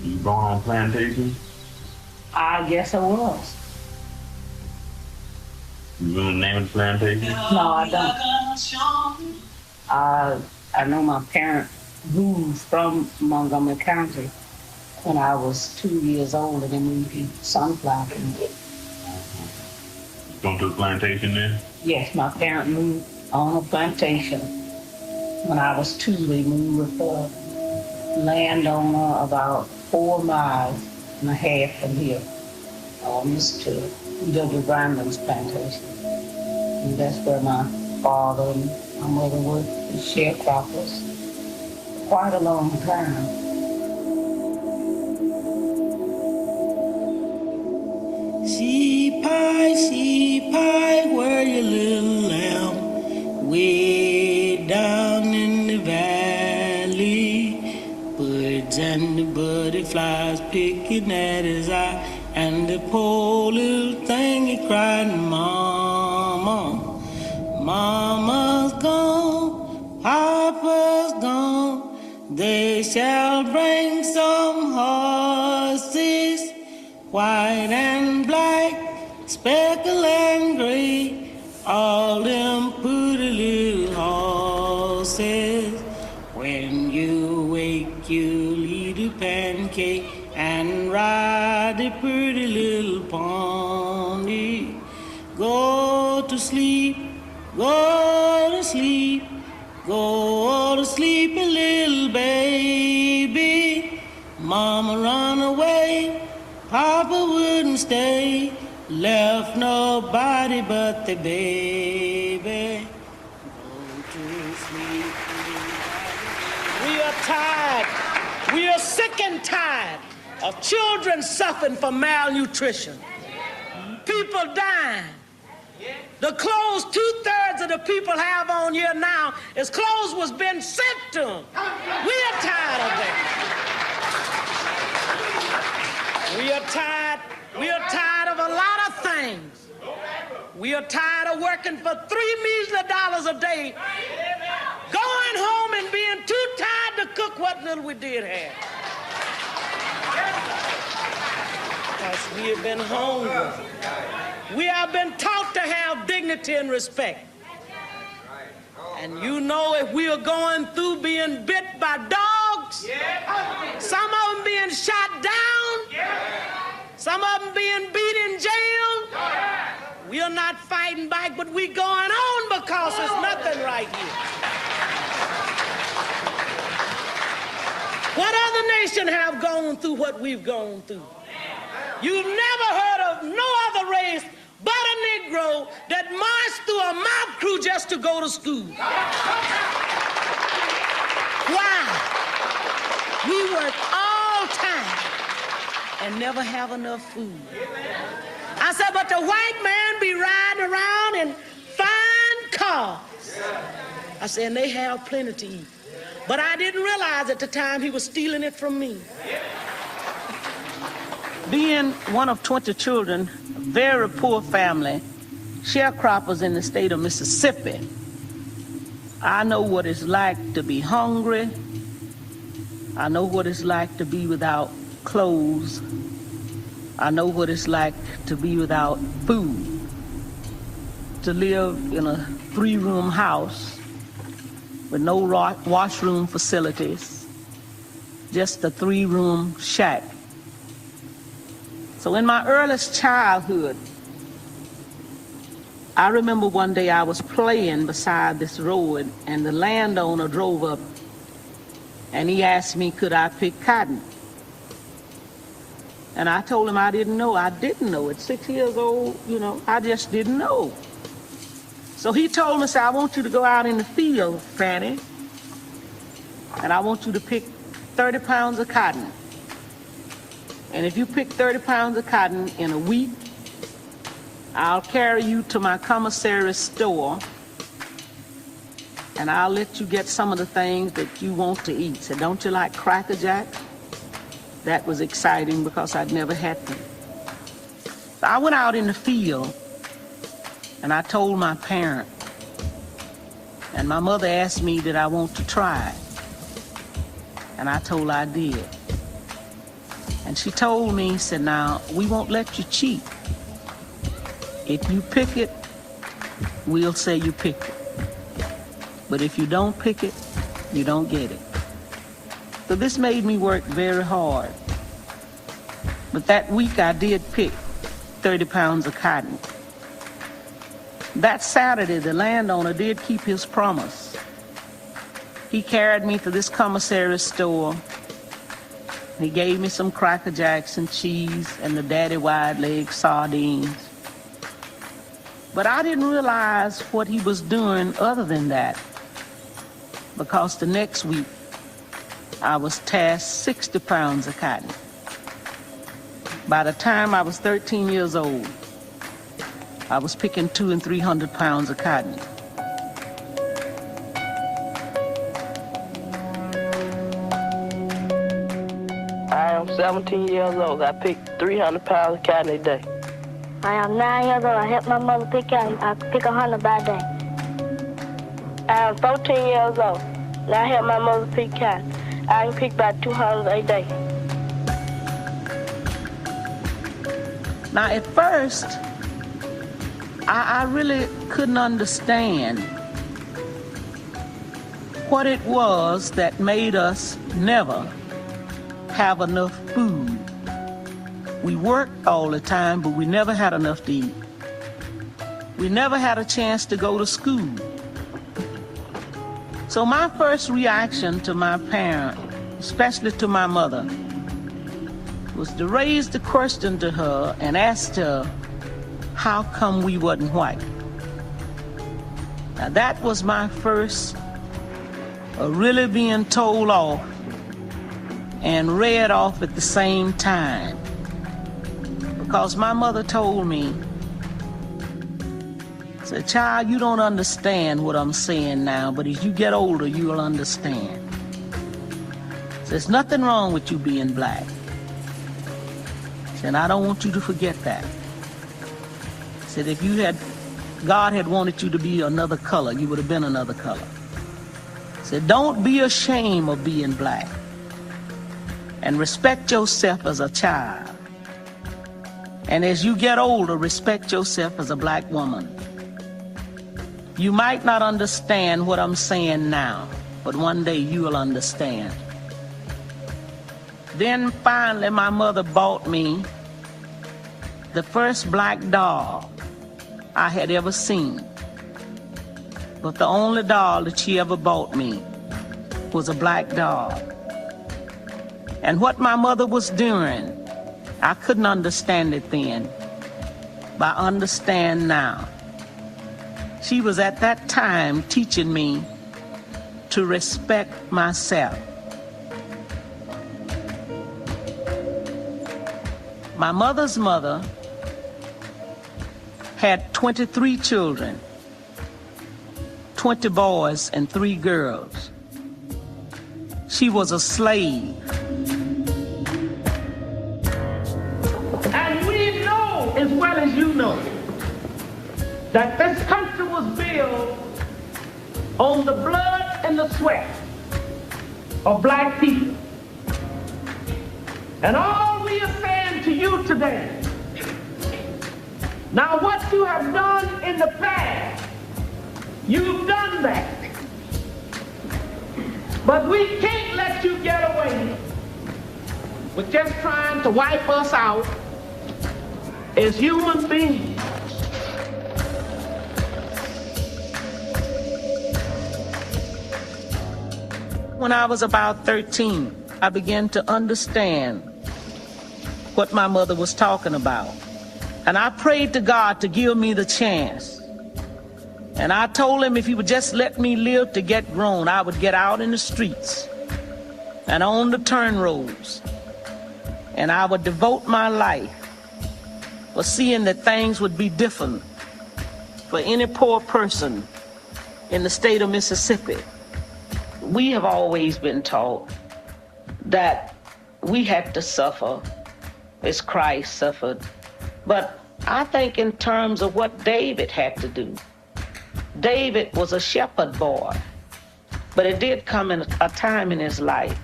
You born on plantation? I guess I was. You know the name of the plantation? No, I don't. I know my parents moved from Montgomery County when I was 2 years old, and they moved to Sunflower County. Going to the plantation then? Yes, my parents moved on a plantation. When I was 2, they moved with a landowner about 4 miles and a half from here, Mr. W. Brandon's plantation. And that's where my father and my mother worked as sharecroppers for quite a long time. Sheep pie, where your little lamb? Way down in the valley. Birds and the butterflies picking at his eye. And the poor little thing, he cried, Mama, Mama's gone, Papa's gone. They shall bring some horses, white and black, speckle and gray, all them pretty little horses. When you wake, you'll eat a pancake and ride a pretty little pony. Go to sleep, Go to sleep, go to sleep, little baby. Mama run away, Papa wouldn't stay, left nobody but the baby. Go to sleep. We are tired, we are sick and tired of children suffering from malnutrition, people dying. The clothes 2/3 of the people have on here now is clothes was been sent to them. We are tired of that. We are tired of a lot of things. We are tired of working for $3 measly a day, going home and being too tired to cook what little we did have. Because we have been hungry. We have been taught to have dignity and respect. And you know, if we are going through being bit by dogs, some of them being shot down, some of them being beat in jail, we are not fighting back, but we going on because there's nothing right here. What other nation have gone through what we've gone through? You've never heard of no other race but a Negro that marched through a mob crew just to go to school. Why? We work all time and never have enough food. I said, but the white man be riding around in fine cars. I said, and they have plenty to eat. But I didn't realize at the time he was stealing it from me. Being one of 20 children, a very poor family, sharecroppers in the state of Mississippi, I know what it's like to be hungry. I know what it's like to be without clothes. I know what it's like to be without food, to live in a 3-room house with no washroom facilities, just a 3-room shack. So in my earliest childhood, I remember one day I was playing beside this road and the landowner drove up and he asked me, could I pick cotton? And I told him I didn't know. I didn't know. At 6 years old, I just didn't know. So he told me, I want you to go out in the field, Fannie, and I want you to pick 30 pounds of cotton. And if you pick 30 pounds of cotton in a week, I'll carry you to my commissary store and I'll let you get some of the things that you want to eat. So don't you like Cracker Jack? That was exciting because I'd never had them. So I went out in the field and I told my parent, and my mother asked me did I want to try it. And I told her I did. And she told me, said, now, we won't let you cheat. If you pick it, we'll say you picked it. But if you don't pick it, you don't get it. So this made me work very hard. But that week I did pick 30 pounds of cotton. That Saturday, the landowner did keep his promise. He carried me to this commissary store. He gave me some Cracker Jacks and cheese and the daddy wide leg sardines. But I didn't realize what he was doing other than that, because the next week I was tasked 60 pounds of cotton. By the time I was 13 years old, I was picking 200 and 300 pounds of cotton. I am 17 years old. I pick 300 pounds of cotton a day. I am 9 years old. I help my mother pick cotton. I pick 100 by day. I am 14 years old. And I help my mother pick cotton. I can pick about 200 a day. Now, at first, I really couldn't understand what it was that made us never have enough food. We worked all the time, but we never had enough to eat. We never had a chance to go to school. So my first reaction to my parent, especially to my mother, was to raise the question to her and ask her, how come we wasn't white? Now that was my first really being told off and read off at the same time. Because my mother told me, said, child, you don't understand what I'm saying now, but as you get older, you'll understand. There's nothing wrong with you being black. And I don't want you to forget that. Said if God had wanted you to be another color, you would have been another color. Said don't be ashamed of being black. And respect yourself as a child. And as you get older, respect yourself as a black woman. You might not understand what I'm saying now, but one day you will understand. Then finally my mother bought me the first black doll I had ever seen. But the only doll that she ever bought me was a black doll. And what my mother was doing, I couldn't understand it then, but I understand now. She was at that time teaching me to respect myself. My mother's mother had 23 children, 20 boys and 3 girls. She was a slave. And we know, as well as you know, that this country was built on the blood and the sweat of black people. And all we are saying to you today, now what you have done in the past, you've done that. But we can't let you get away with just trying to wipe us out as human beings. When I was about 13, I began to understand what my mother was talking about. And I prayed to God to give me the chance. And I told him if he would just let me live to get grown, I would get out in the streets and on the turn roads. And I would devote my life for seeing that things would be different for any poor person in the state of Mississippi. We have always been taught that we had to suffer as Christ suffered. But I think in terms of what David had to do, David was a shepherd boy, but it did come in a time in his life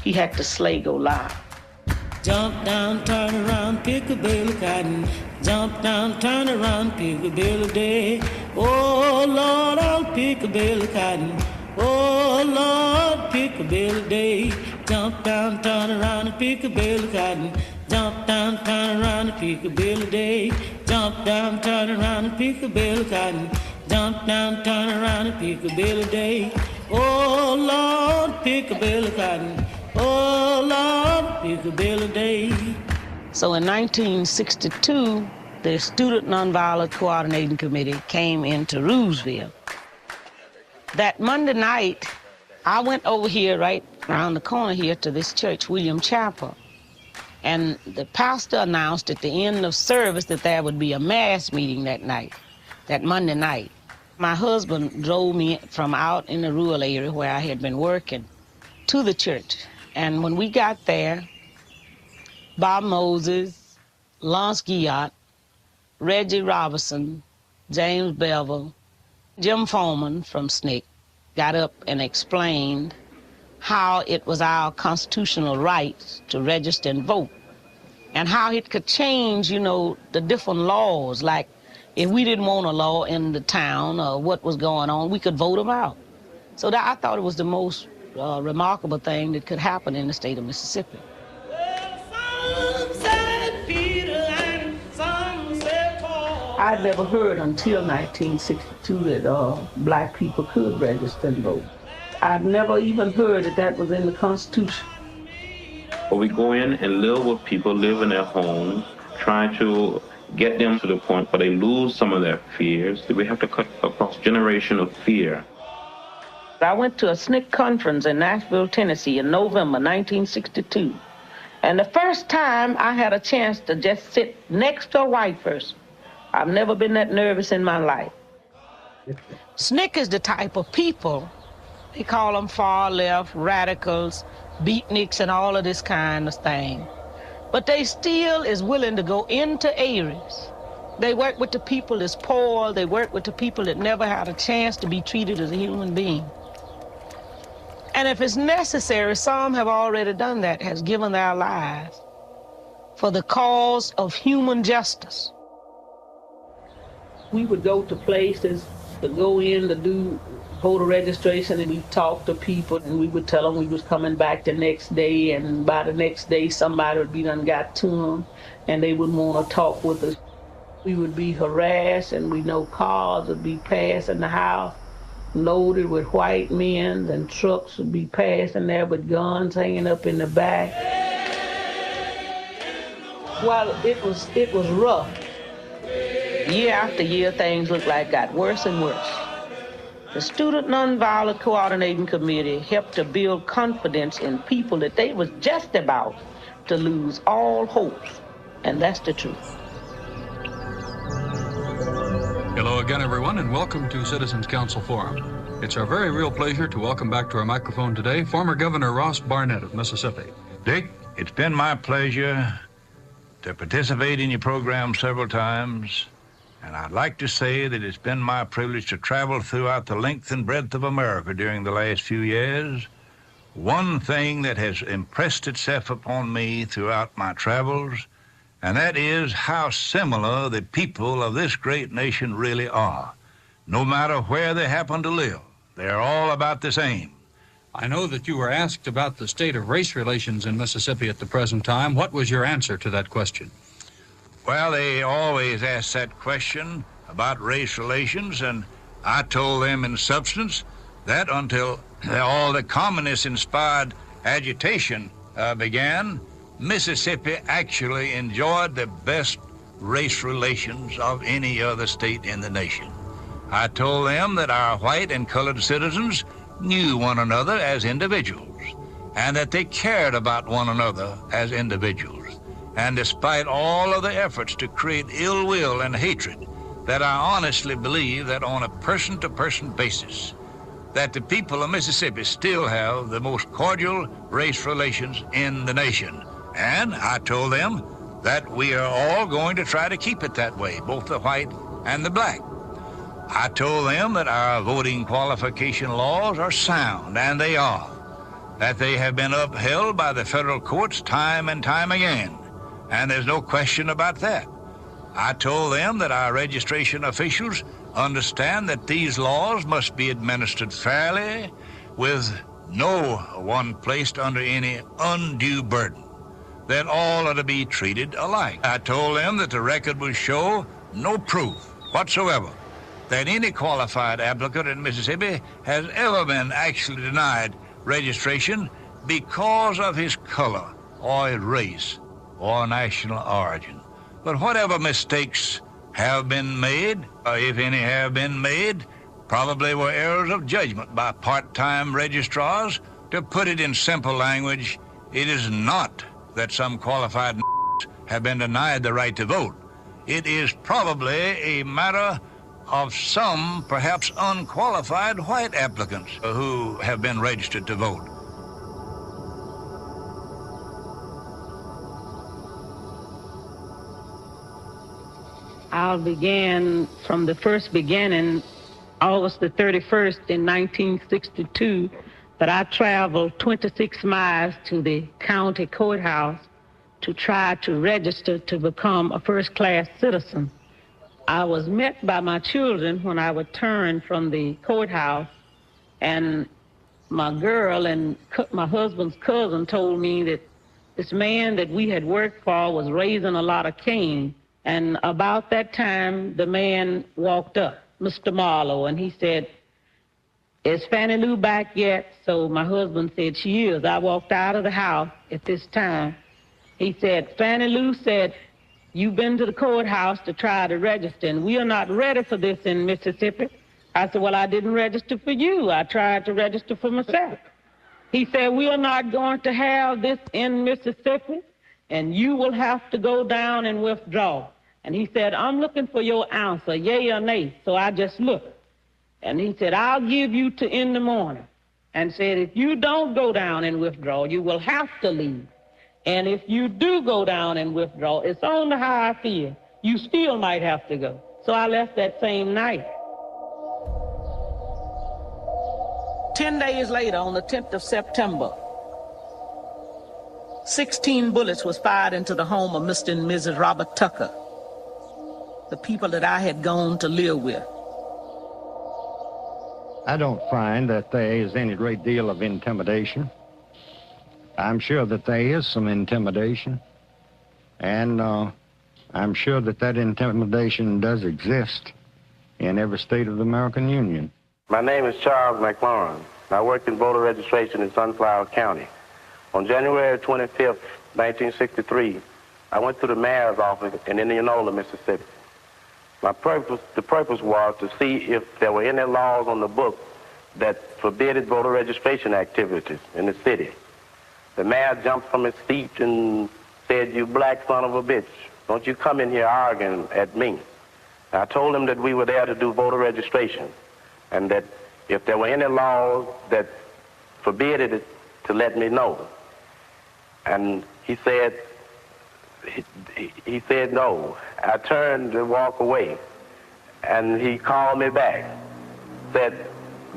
he had to slay Goliath. Jump down, turn around, pick a bale of cotton. Jump down, turn around, pick a bale of day. Oh Lord, I'll pick a bale of cotton. Oh Lord, pick a bale of day. Jump down, turn around and pick a bale of cotton. Jump down, turn around and pick a bale of day. Jump down, turn around and pick a bale of cotton. Jump down, turn around and pick a bale of day. Oh Lord, pick a bale of cotton. Oh Lord, pick a bale of day. So in 1962, the Student Nonviolent Coordinating Committee came into Rooseville. That Monday night, I went over here, right around the corner here, to this church, William Chapel. And the pastor announced at the end of service that there would be a mass meeting that night, that Monday night. My husband drove me from out in the rural area where I had been working to the church. And when we got there, Bob Moses, Lance Guillot, Reggie Robinson, James Bevel, Jim Foreman from SNCC got up and explained how it was our constitutional right to register and vote, and how it could change, you know, the different laws. Like if we didn't want a law in the town or what was going on, we could vote them out. So that, I thought it was the most remarkable thing that could happen in the state of Mississippi. I'd never heard until 1962 that black people could register and vote. I'd never even heard that that was in the Constitution. We go in and live with people, live in their homes, try to get them to the point where they lose some of their fears. We have to cut across a generation of fear. I went to a SNCC conference in Nashville, Tennessee in November 1962. And the first time I had a chance to just sit next to a white person, I've never been that nervous in my life. SNCC is the type of people, they call them far left, radicals, beatniks, and all of this kind of thing. But they still is willing to go into areas. They work with the people that's poor, they work with the people that never had a chance to be treated as a human being. And if it's necessary, some have already done that, has given their lives for the cause of human justice. We would go to places to go in to do voter registration, and we'd talk to people, and we would tell them we was coming back the next day, and by the next day somebody would be done got to them, and they would want to talk with us. We would be harassed, and we know cars would be passing the house loaded with white men, and trucks would be passing there with guns hanging up in the back. Well, it was rough. Year after year, things looked like got worse and worse. The Student Nonviolent Coordinating Committee helped to build confidence in people that they was just about to lose all hopes, and that's the truth. Hello again, everyone, and welcome to Citizens Council Forum. It's our very real pleasure to welcome back to our microphone today former Governor Ross Barnett of Mississippi. Dick, it's been my pleasure to participate in your program several times, and I'd like to say that it's been my privilege to travel throughout the length and breadth of America during the last few years. One thing that has impressed itself upon me throughout my travels, and that is how similar the people of this great nation really are. No matter where they happen to live, they're all about the same. I know that you were asked about the state of race relations in Mississippi at the present time. What was your answer to that question? Well, they always ask that question about race relations, and I told them in substance that until all the communist-inspired agitation began, Mississippi actually enjoyed the best race relations of any other state in the nation. I told them that our white and colored citizens knew one another as individuals, and that they cared about one another as individuals. And despite all of the efforts to create ill will and hatred, that I honestly believe that on a person-to-person basis, that the people of Mississippi still have the most cordial race relations in the nation. And I told them that we are all going to try to keep it that way, both the white and the black. I told them that our voting qualification laws are sound, and they are, that they have been upheld by the federal courts time and time again, and there's no question about that. I told them that our registration officials understand that these laws must be administered fairly, with no one placed under any undue burden, that all are to be treated alike. I told them that the record will show no proof whatsoever that any qualified applicant in Mississippi has ever been actually denied registration because of his color or his race or national origin. But whatever mistakes have been made, or if any have been made, probably were errors of judgment by part-time registrars. To put it in simple language, it is not that some qualified have been denied the right to vote. It is probably a matter of some perhaps unqualified white applicants who have been registered to vote. I'll begin from the first beginning, August the 31st in 1962, that I traveled 26 miles to the county courthouse to try to register to become a first-class citizen. I was met by my children when I returned from the courthouse, and my girl and my husband's cousin told me that this man that we had worked for was raising a lot of Cain, And about that time, the man walked up, Mr. Marlowe, and he said, "Is Fannie Lou back yet?" So my husband said, "She is." I walked out of the house at this time. He said, "Fannie Lou said, you've been to the courthouse to try to register, and we are not ready for this in Mississippi." I said, "Well, I didn't register for you. I tried to register for myself." He said, "We are not going to have this in Mississippi, and you will have to go down and withdraw." And he said, "I'm looking for your answer, yay or nay." So I just looked. And he said, "I'll give you to in the morning." And said, "If you don't go down and withdraw, you will have to leave. And if you do go down and withdraw, it's on the how I feel. You still might have to go." So I left that same night. 10 days later, on the 10th of September, 16 bullets was fired into the home of Mr. and Mrs. Robert Tucker, the people that I had gone to live with. I don't find that there is any great deal of intimidation. I'm sure that there is some intimidation, and I'm sure that that intimidation does exist in every state of the American Union. My name is Charles McLaurin. I worked in voter registration in Sunflower County. On January 25th, 1963, I went to the mayor's office in Indianola, Mississippi. The purpose was to see if there were any laws on the book that forbidded voter registration activities in the city. The mayor jumped from his seat and said, "You black son of a bitch, don't you come in here arguing at me." I told him that we were there to do voter registration, and that if there were any laws that forbid it, to let me know. And he said no. I turned to walk away, and he called me back, said,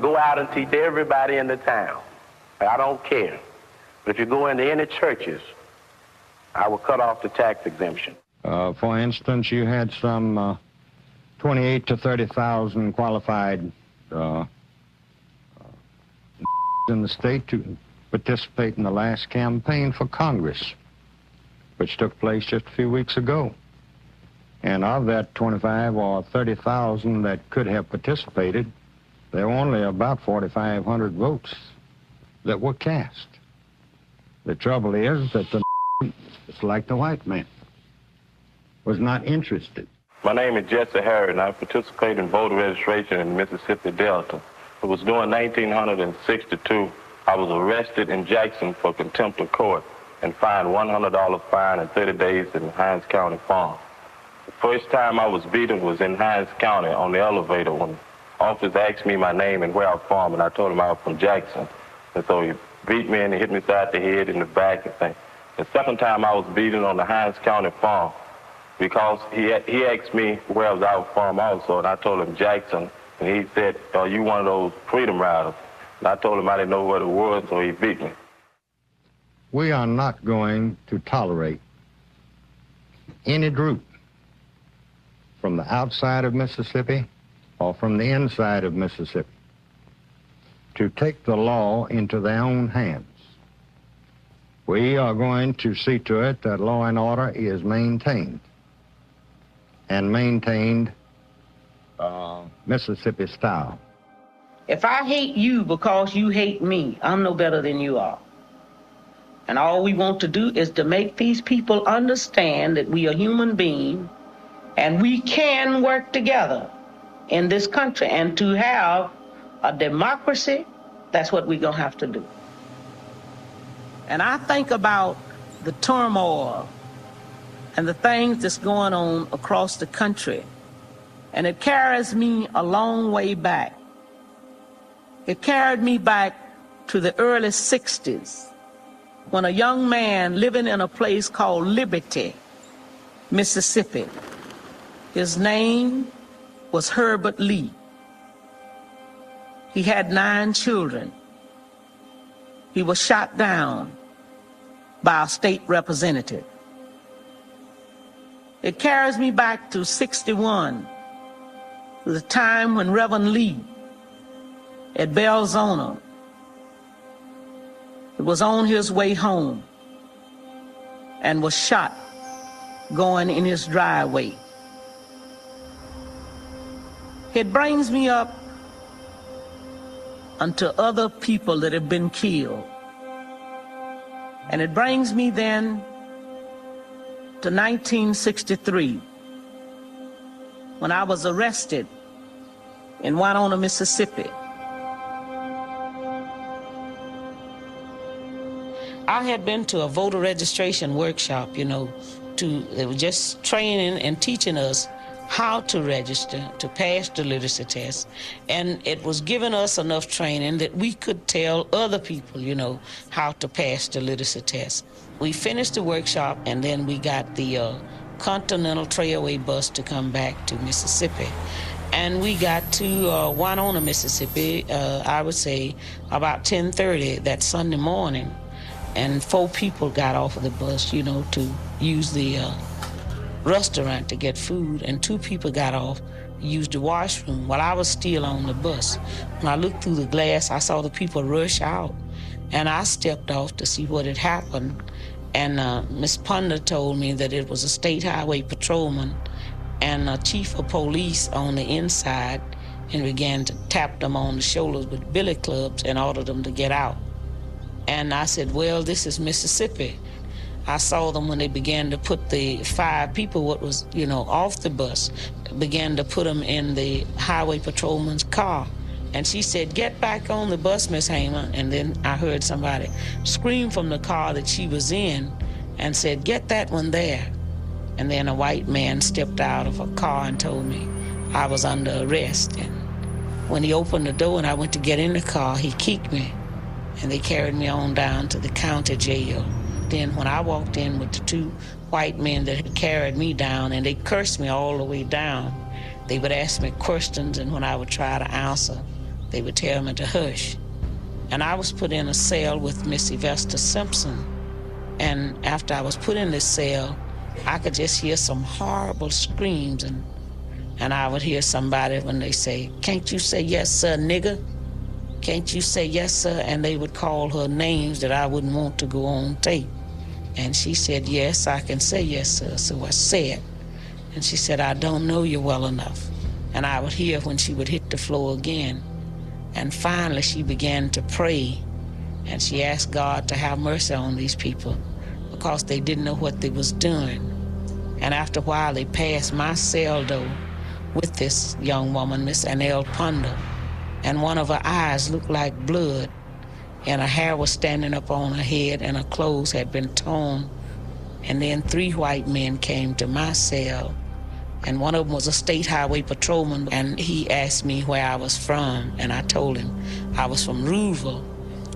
"Go out and teach everybody in the town. I don't care. But if you go into any churches, I will cut off the tax exemption." For instance, you had some 28 to 30,000 qualified in the state to participate in the last campaign for Congress, which took place just a few weeks ago. And of that 25 or 30,000 that could have participated, there were only about 4,500 votes that were cast. The trouble is that it's like the white man, was not interested. My name is Jesse Harris, and I participate in voter registration in Mississippi Delta. It was during 1962. I was arrested in Jackson for contempt of court and fined $100 fine and 30 days in Hinds County Farm. The first time I was beaten was in Hinds County on the elevator when officers asked me my name and where I'm from, and I told him I was from Jackson. And so he beat me and he hit me side the head in the back and things. The second time I was beaten on the Hinds County Farm because he asked me where I was from also, and I told him Jackson, and he said, "Are you one of those freedom riders?" And I told him I didn't know what it was, so he beat me. We are not going to tolerate any group from the outside of Mississippi or from the inside of Mississippi to take the law into their own hands. We are going to see to it that law and order is maintained, and maintained Mississippi style. If I hate you because you hate me, I'm no better than you are. And all we want to do is to make these people understand that we are human beings and we can work together in this country, and to have a democracy, that's what we're going to have to do. And I think about the turmoil and the things that's going on across the country, and it carries me a long way back. It carried me back to the early 60s when a young man living in a place called Liberty, Mississippi, his name was Herbert Lee. He had 9 children. He was shot down by a state representative. It carries me back to 61, the time when Reverend Lee at Belzona was on his way home and was shot going in his driveway. It brings me up unto other people that have been killed. And it brings me then to 1963, when I was arrested in Winona, Mississippi. I had been to a voter registration workshop, they were just training and teaching us how to register, to pass the literacy test. And it was giving us enough training that we could tell other people, how to pass the literacy test. We finished the workshop, and then we got the Continental Trailway bus to come back to Mississippi. And we got to Winona, Mississippi, I would say about 10:30 that Sunday morning. And 4 people got off of the bus, to use the restaurant to get food, and 2 people got off to use the washroom while I was still on the bus. When I looked through the glass, I saw the people rush out, and I stepped off to see what had happened. And Miss Ponder told me that it was a state highway patrolman and a chief of police on the inside, and began to tap them on the shoulders with billy clubs and ordered them to get out. And I said, well, this is Mississippi. I saw them when they began to put the 5 people, what was, off the bus, began to put them in the highway patrolman's car. And she said, get back on the bus, Miss Hamer. And then I heard somebody scream from the car that she was in and said, get that one there. And then a white man stepped out of a car and told me I was under arrest. And when he opened the door and I went to get in the car, he kicked me. And they carried me on down to the county jail. Then when I walked in with the 2 white men that had carried me down, and they cursed me all the way down, they would ask me questions, and when I would try to answer, they would tell me to hush. And I was put in a cell with Miss Yvesta Simpson. And after I was put in this cell, I could just hear some horrible screams, and I would hear somebody when they say, can't you say yes, sir, nigger? Can't you say yes, sir? And they would call her names that I wouldn't want to go on tape. And she said, yes, I can say yes, sir. So I said. And she said, I don't know you well enough. And I would hear when she would hit the floor again. And finally, she began to pray. And she asked God to have mercy on these people because they didn't know what they was doing. And after a while, they passed my cell door with this young woman, Miss Annelle Ponder. And one of her eyes looked like blood, and her hair was standing up on her head, and her clothes had been torn. And then 3 white men came to my cell, and one of them was a state highway patrolman, and he asked me where I was from, and I told him I was from Rouville,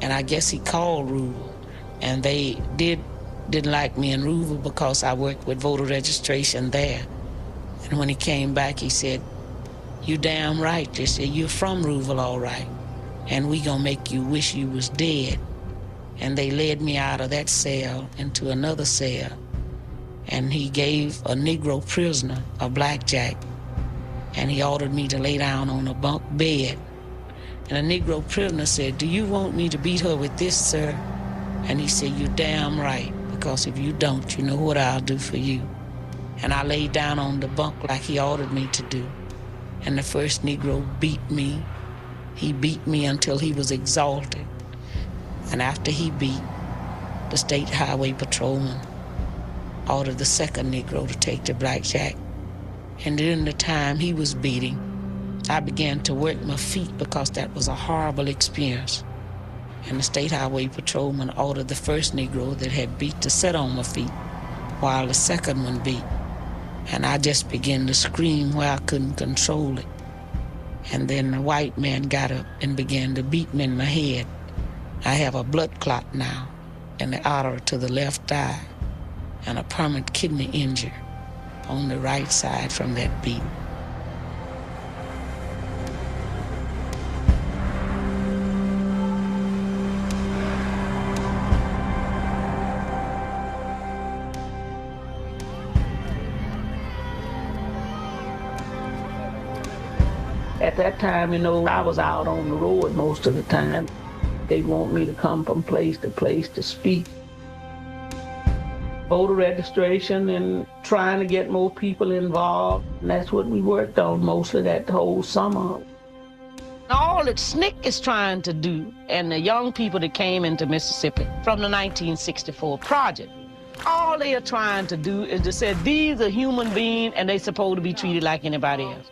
and I guess he called Rouville. And they didn't like me in Rouville because I worked with voter registration there. And when he came back, he said, you damn right. They said, you're from Rouville, all right. And we gonna make you wish you was dead. And they led me out of that cell into another cell. And he gave a Negro prisoner a blackjack. And he ordered me to lay down on a bunk bed. And the Negro prisoner said, do you want me to beat her with this, sir? And he said, you're damn right, because if you don't, you know what I'll do for you. And I laid down on the bunk like he ordered me to do. And the first Negro beat me. He beat me until he was exhausted. And after he beat, the state highway patrolman ordered the second Negro to take the blackjack. And during the time he was beating, I began to work my feet because that was a horrible experience. And the state highway patrolman ordered the first Negro that had beat to sit on my feet while the second one beat. And I just began to scream where I couldn't control it. And then the white man got up and began to beat me in my head. I have a blood clot now in the artery to the left eye and a permanent kidney injury on the right side from that beat. At that time, I was out on the road most of the time. They want me to come from place to speak. voter registration and trying to get more people involved. And that's what we worked on mostly that whole summer. All that SNCC is trying to do, and the young people that came into Mississippi from the 1964 project, all they are trying to do is to say these are human beings and they're supposed to be treated like anybody else.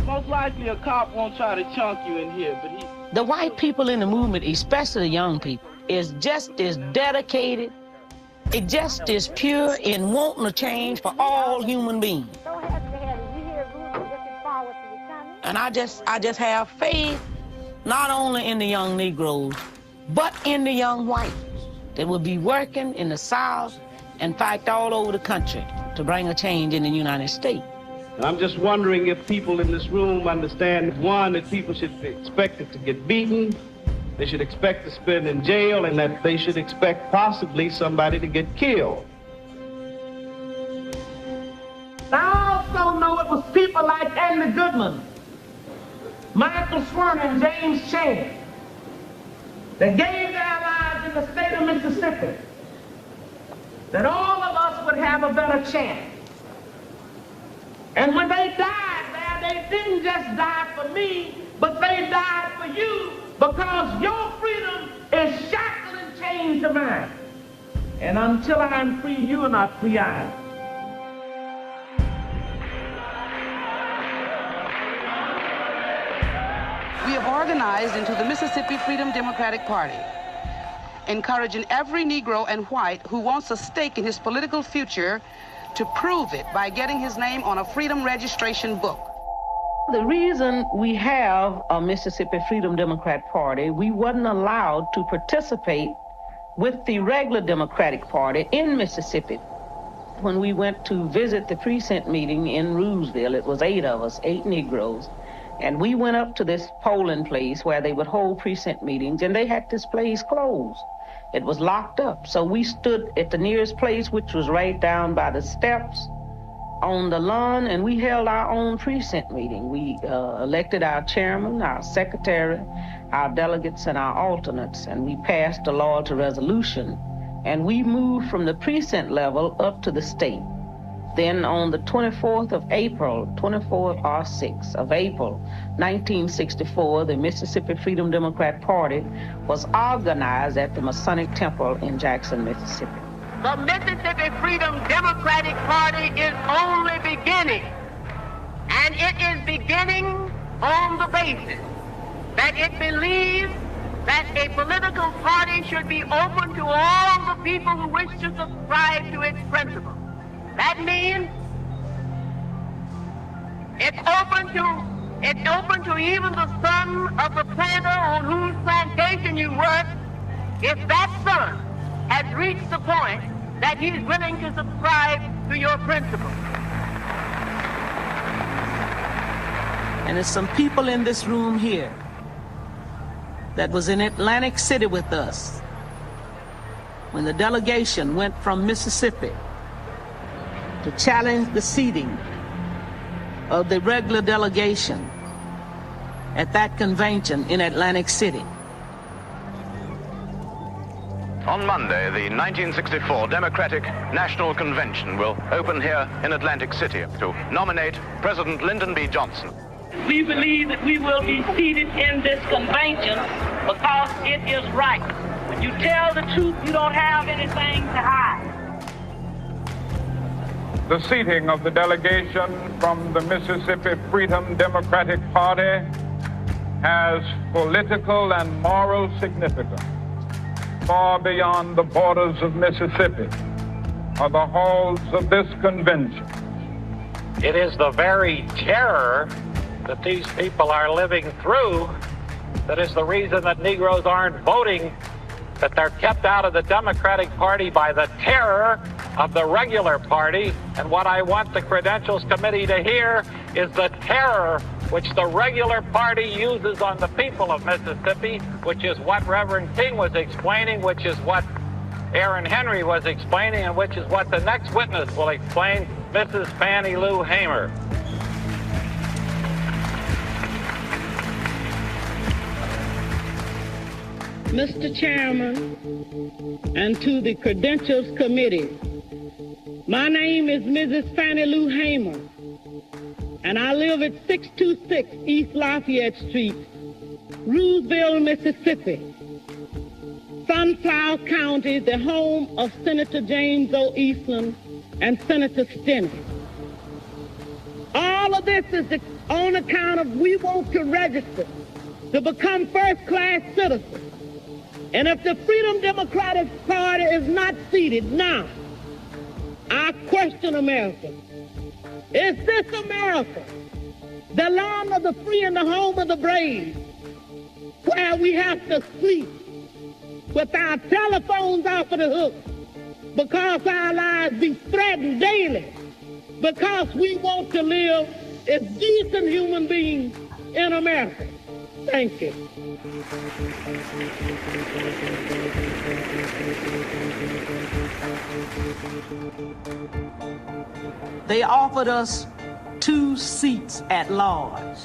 Most likely a cop won't try to chunk you in here, but The white people in the movement, especially the young people, is just as dedicated, it just as pure in wanting a change for all human beings. And I just have faith, not only in the young Negroes, but in the young whites that will be working in the South and fight all over the country to bring a change in the United States. And I'm just wondering if people in this room understand, one, that people should be expected to get beaten, they should expect to spend in jail, and that they should expect possibly somebody to get killed. I also know it was people like Andy Goodman, Michael Swan, and James Chan that gave their lives in the state of Mississippi, that all of us would have a better chance. And when they died there, they didn't just die for me, but they died for you, because your freedom is shackled and chained to mine. And until I'm free, you are not free either. We have organized into the Mississippi Freedom Democratic Party, encouraging every Negro and white who wants a stake in his political future to prove it by getting his name on a freedom registration book. The reason we have a Mississippi Freedom Democrat Party, we wasn't allowed to participate with the regular Democratic Party in Mississippi. When we went to visit the precinct meeting in Rooseville, it was 8 of us, 8 Negroes, and we went up to this polling place where they would hold precinct meetings, and they had this place closed. It was locked up. So we stood at the nearest place, which was right down by the steps on the lawn, and we held our own precinct meeting. We elected our chairman, our secretary, our delegates, and our alternates, and we passed a loyalty resolution, and we moved from the precinct level up to the state. Then on the 24th of April, 24th of April, 1964, the Mississippi Freedom Democrat Party was organized at the Masonic Temple in Jackson, Mississippi. The Mississippi Freedom Democratic Party is only beginning, and it is beginning on the basis that it believes that a political party should be open to all the people who wish to subscribe to its principles. That means it's open to even the son of the planter on whose plantation you work, if that son has reached the point that he's willing to subscribe to your principles. And there's some people in this room here that was in Atlantic City with us when the delegation went from Mississippi to challenge the seating of the regular delegation at that convention in Atlantic City. On Monday, the 1964 Democratic National Convention will open here in Atlantic City to nominate President Lyndon B. Johnson. We believe that we will be seated in this convention because it is right. When you tell the truth, you don't have anything to hide. The seating of the delegation from the Mississippi Freedom Democratic Party has political and moral significance far beyond the borders of Mississippi or the halls of this convention. It is the very terror that these people are living through that is the reason that Negroes aren't voting, that they're kept out of the Democratic Party by the terror of the regular party. And what I want the Credentials Committee to hear is the terror which the regular party uses on the people of Mississippi, which is what Reverend King was explaining, which is what Aaron Henry was explaining, and which is what the next witness will explain, Mrs. Fannie Lou Hamer. Mr. Chairman, and to the Credentials Committee, My name is Mrs. Fannie Lou Hamer, and I live at 626 East Lafayette Street, Rooseville, Mississippi. Sunflower County, the home of Senator James O. Eastland and Senator Stinney. All of this is on account of we want to register to become first-class citizens. And if the Freedom Democratic Party is not seated now, I question America. Is this America, the land of the free and the home of the brave, where we have to sleep with our telephones off of the hook because our lives be threatened daily, because we want to live as decent human beings in America? Thank you. They offered us 2 seats at large.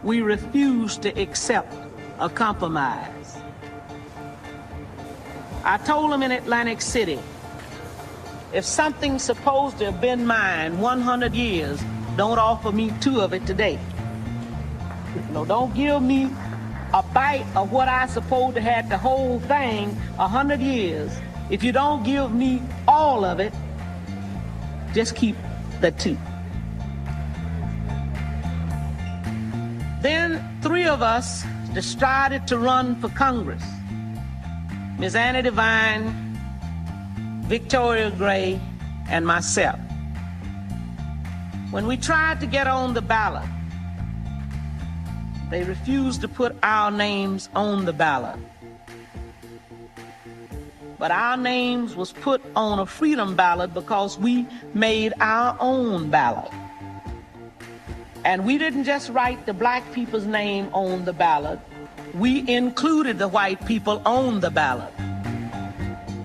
We refused to accept a compromise. I told them in Atlantic City, if something's supposed to have been mine 100 years, don't offer me 2 of it today. No, don't give me a bite of what I supposed to have the whole thing 100 years. If you don't give me all of it, just keep the 2. Then 3 of us decided to run for Congress. Ms. Annie Devine, Victoria Gray, and myself. When we tried to get on the ballot, they refused to put our names on the ballot. But our names was put on a freedom ballot because we made our own ballot. And we didn't just write the black people's name on the ballot, we included the white people on the ballot.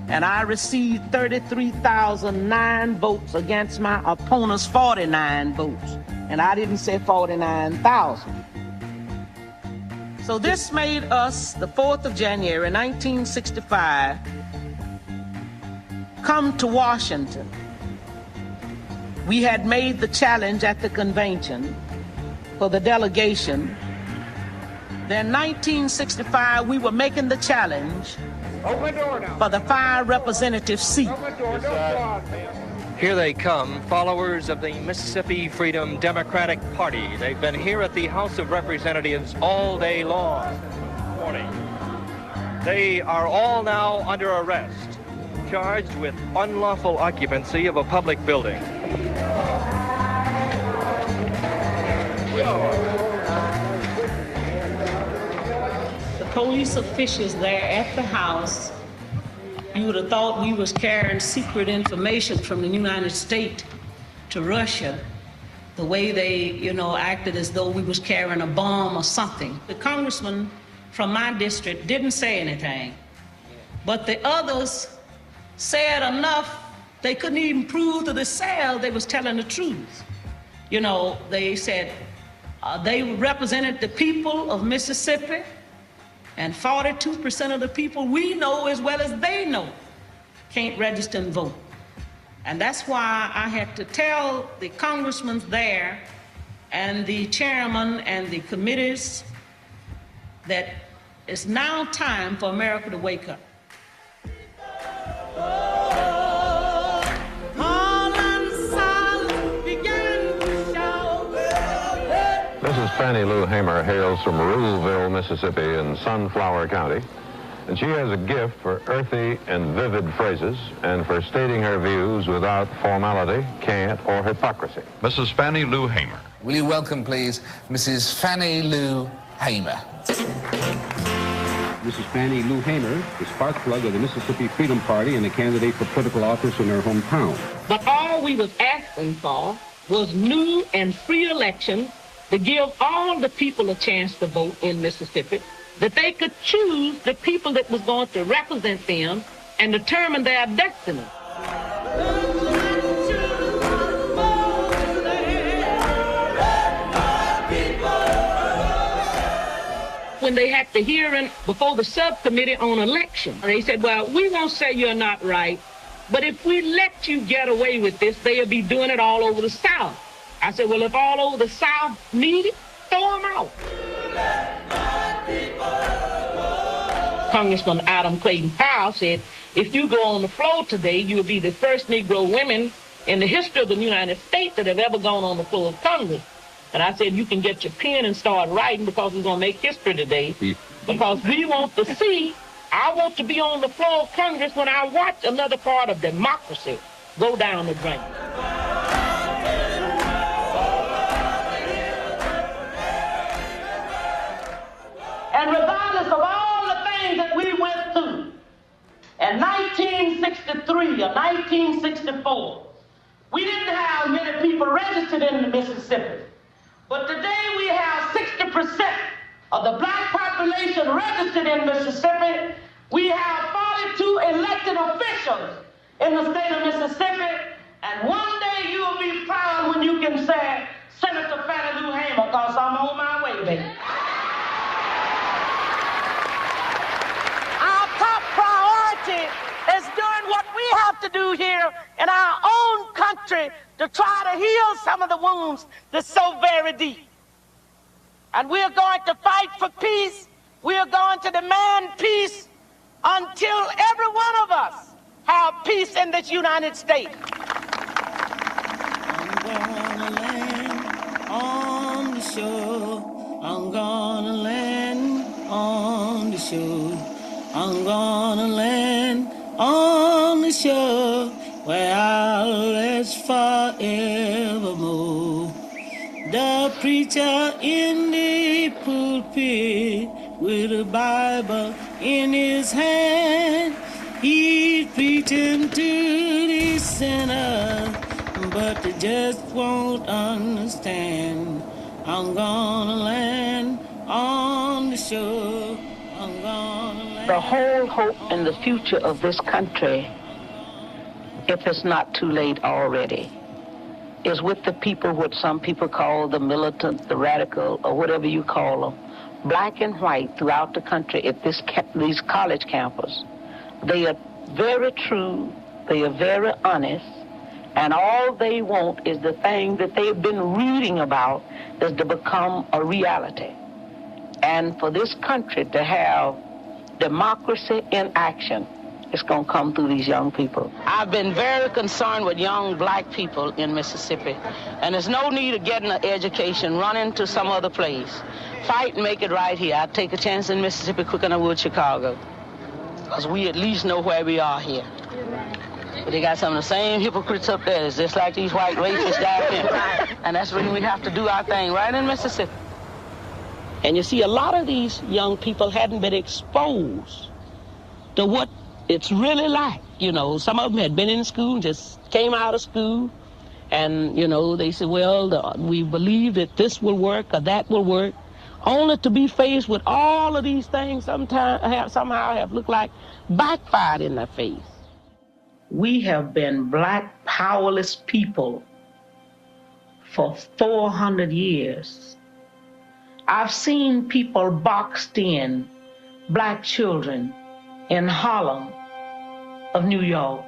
And I received 33,009 votes against my opponent's 49 votes. And I didn't say 49,000. So this made us, the 4th of January, 1965, come to Washington. We had made the challenge at the convention for the delegation. Then 1965, we were making the challenge for the 5 representative seat. Here they come, followers of the Mississippi Freedom Democratic Party. They've been here at the House of Representatives all day long. Morning. They are all now under arrest, charged with unlawful occupancy of a public building. The police officials there at the House, you would have thought we was carrying secret information from the United States to Russia, the way they, acted as though we was carrying a bomb or something. The congressman from my district didn't say anything, but the others said enough, they couldn't even prove to the cell they was telling the truth. They said they represented the people of Mississippi, and 42% of the people we know as well as they know can't register and vote. And that's why I had to tell the congressmen there and the chairman and the committees that it's now time for America to wake up. Mrs. Fannie Lou Hamer hails from Rooseville, Mississippi in Sunflower County, and she has a gift for earthy and vivid phrases and for stating her views without formality, cant, or hypocrisy. Mrs. Fannie Lou Hamer. Will you welcome, please, Mrs. Fannie Lou Hamer. Mrs. Fannie Lou Hamer, the spark plug of the Mississippi Freedom Party and a candidate for political office in her hometown. But all we was asking for was new and free elections to give all the people a chance to vote in Mississippi, that they could choose the people that was going to represent them and determine their destiny. When they had the hearing before the subcommittee on election, they said, well, we won't say you're not right, But if we let you get away with this, they'll be doing it all over the South. I said, well, if all over the South need it, throw them out. Congressman Adam Clayton Powell said, if you go on the floor today, you'll be the first Negro women in the history of the United States that have ever gone on the floor of Congress. And I said, you can get your pen and start writing because we're going to make history today. Because we want to see, I want to be on the floor of Congress when I watch another part of democracy go down the drain. And regardless of all the things that we went through, in 1963 or 1964, we didn't have many people registered in the Mississippi. But today we have 60% of the black population registered in Mississippi. We have 42 elected officials in the state of Mississippi. And one day you will be proud when you can say, Senator Fannie Lou Hamer, because I'm on my way, baby. Our top priority is doing what we have to do here in our own country to try to heal some of the wounds that's so very deep. And we're going to fight for peace. We're going to demand peace until every one of us have peace in this United States. On the shore, I'm gonna land on the shore. I'm gonna land on the shore where I'll rest forevermore. The preacher in the pulpit with a Bible in his hand, he's preaching to the sinner, but they just won't understand. I'm gonna land on the shore. I'm gonna land. The whole hope in the future of this country, if it's not too late already, is with the people, what some people call the militant, the radical, or whatever you call them, black and white throughout the country at these college campuses. They are very true, they are very honest, and all they want is the thing that they've been reading about is to become a reality. And for this country to have democracy in action, it's going to come through these young people. I've been very concerned with young black people in Mississippi, and there's no need of getting an education, running to some other place. Fight and make it right here. I'd take a chance in Mississippi quicker than I would Chicago, because we at least know where we are here. But they got some of the same hypocrites up there. It's just like these white racists down here. And that's when we have to do our thing right in Mississippi. And you see, a lot of these young people hadn't been exposed to what it's really like. You know, some of them had been in school, just came out of school, and, you know, they said, well, we believe that this will work or that will work, only to be faced with all of these things somehow have looked like backfired in their face. We have been black powerless people for 400 years. I've seen people boxed in, black children, in Harlem of New York.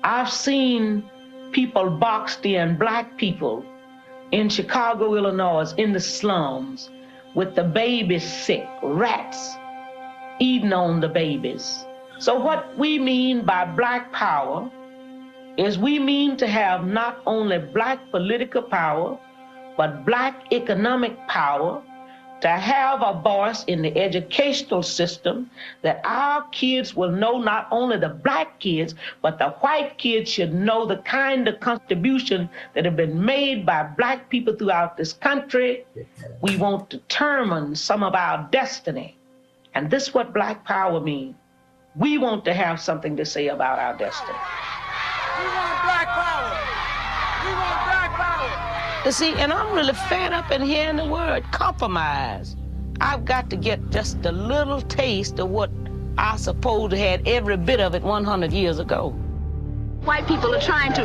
I've seen people boxed in, black people, in Chicago, Illinois, in the slums, with the babies sick, rats eating on the babies. So what we mean by black power is we mean to have not only black political power, but black economic power, to have a voice in the educational system, that our kids will know, not only the black kids, but the white kids should know the kind of contribution that have been made by black people throughout this country. We want to determine some of our destiny. And this is what black power means. We want to have something to say about our destiny. We want black power. We want black power. You see, and I'm really fed up in hearing the word compromise. I've got to get just a little taste of what I suppose had every bit of it 100 years ago. White people are trying to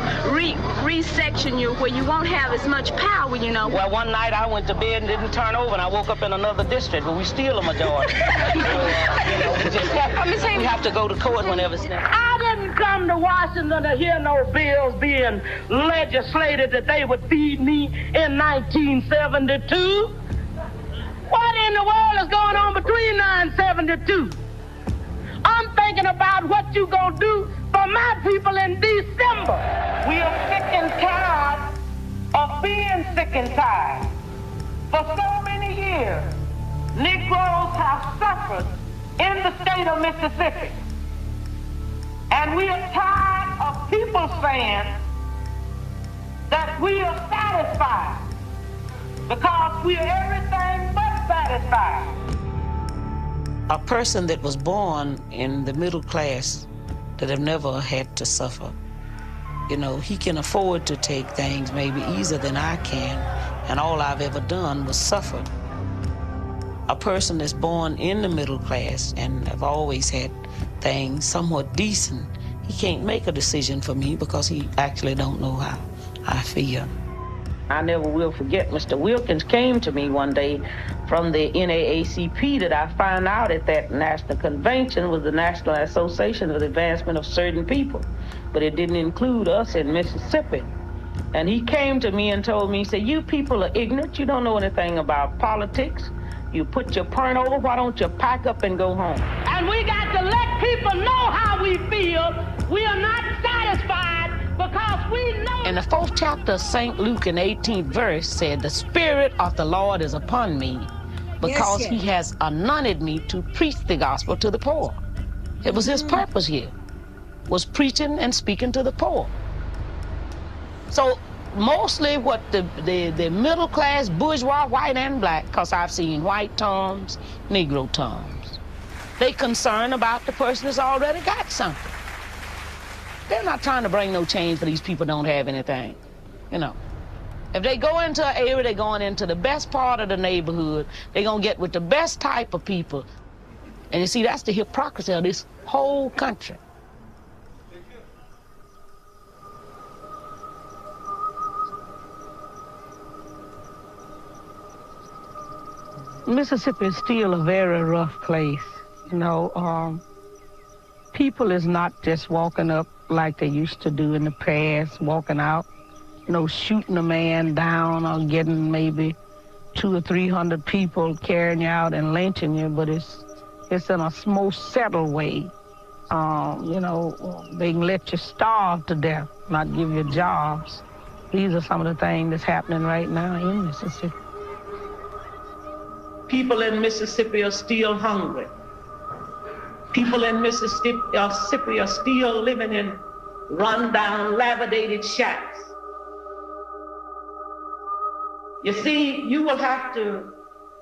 resection you where you won't have as much power, you know. Well, one night I went to bed and didn't turn over, and I woke up in another district, but we still a majority. So, you know, we have to go to court whenever it's necessary. I didn't didn't come to Washington to hear no bills being legislated that they would feed me in 1972. What in the world is going on between 1972? I'm thinking about what you gonna do for my people in December. We are sick and tired of being sick and tired. For so many years, Negroes have suffered in the state of Mississippi. And we are tired of people saying that we are satisfied because we are everything but satisfied. A person that was born in the middle class that have never had to suffer, you know, he can afford to take things maybe easier than I can, and all I've ever done was suffer. A person that's born in the middle class and have always had things somewhat decent, he can't make a decision for me because he actually don't know how I feel. I never will forget, Mr. Wilkins came to me one day from the NAACP that I found out at that national convention was the National Association for the Advancement of Certain People, but it didn't include us in Mississippi. And he came to me and told me, he said, you people are ignorant, you don't know anything about politics. You put your print over, why don't you pack up and go home? And we got to let people know how we feel. We are not satisfied because we know. In the 4th chapter of St. Luke in the 18th verse said, the Spirit of the Lord is upon me because he has anointed me to preach the gospel to the poor. It was his purpose here, was preaching and speaking to the poor. So mostly what the middle class, bourgeois, white and black, because I've seen white Toms, Negro Toms, they concerned about the person that's already got something. They're not trying to bring no change for these people don't have anything, you know. If they go into an area, they're going into the best part of the neighborhood, they're going to get with the best type of people. And you see, that's the hypocrisy of this whole country. Mississippi is still a very rough place. You know, people is not just walking up like they used to do in the past, walking out, you know, shooting a man down or getting maybe 200 or 300 people carrying you out and lynching you, but it's in a most settled way. You know, they can let you starve to death, not give you jobs. These are some of the things that's happening right now in Mississippi. People in Mississippi are still hungry. People in Mississippi are still living in run-down, dilapidated shacks. You see, you will have to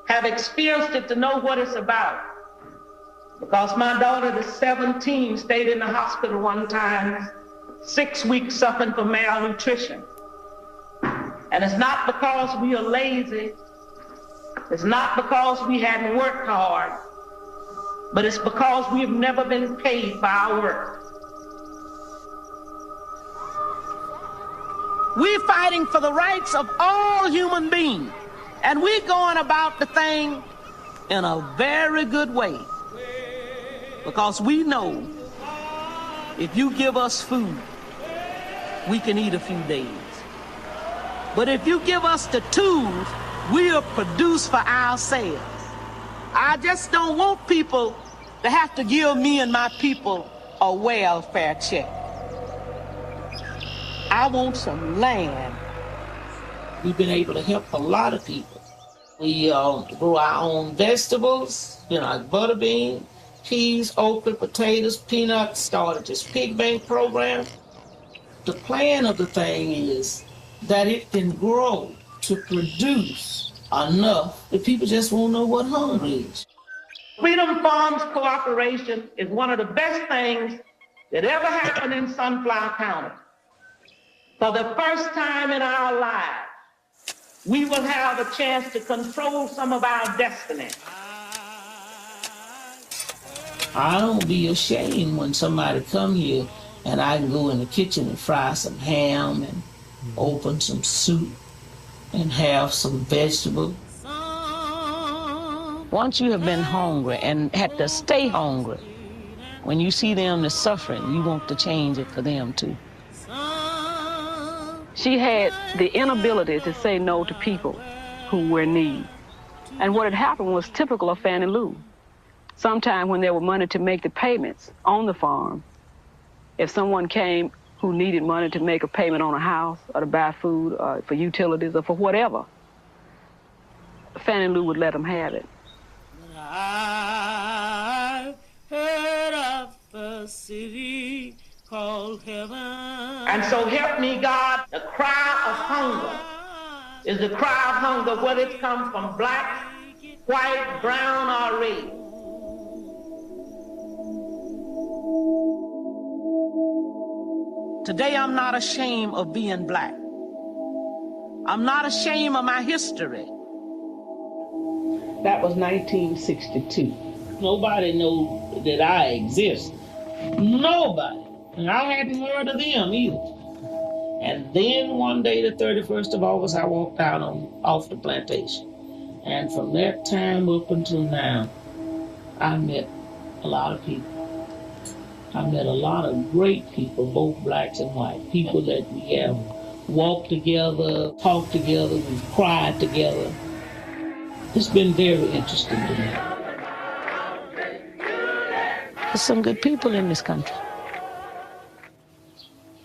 have experienced it to know what it's about. Because my daughter, that's 17, stayed in the hospital one time, 6 weeks suffering from malnutrition. And it's not because we are lazy. It's not because we hadn't worked hard, but it's because we've never been paid for our work. We're fighting for the rights of all human beings, and we're going about the thing in a very good way, because we know if you give us food, we can eat a few days. But if you give us the tools, we'll produce for ourselves. I just don't want people to have to give me and my people a welfare check. I want some land. We've been able to help a lot of people. We grow our own vegetables, you know, like butter beans, peas, okra, potatoes, peanuts, started this pig bank program. The plan of the thing is that it can grow to produce enough that people just won't know what hunger is. Freedom Farms Cooperation is one of the best things that ever happened in Sunflower County. For the first time in our lives, we will have a chance to control some of our destiny. I don't be ashamed when somebody come here and I can go in the kitchen and fry some ham and open some soup and have some vegetables. Once you have been hungry and had to stay hungry, When you see them that's suffering, you want to change it for them too. She had the inability to say no to people who were in need. And what had happened was typical of Fannie Lou. Sometime when there were money to make the payments on the farm, if someone came who needed money to make a payment on a house or to buy food or for utilities or for whatever, Fannie Lou would let them have it. I've heard of a city called heaven. And so help me God, the cry of hunger is the cry of hunger, whether it comes from black, white, brown, or red. Today, I'm not ashamed of being black. I'm not ashamed of my history. That was 1962. Nobody knew that I exist. Nobody. And I hadn't heard of them either. And then one day, the 31st of August, I walked out off the plantation. And from that time up until now, I met a lot of people. I met a lot of great people, both blacks and white, people that we have walked together, talked together, we've cried together. It's been very interesting to me. There's some good people in this country.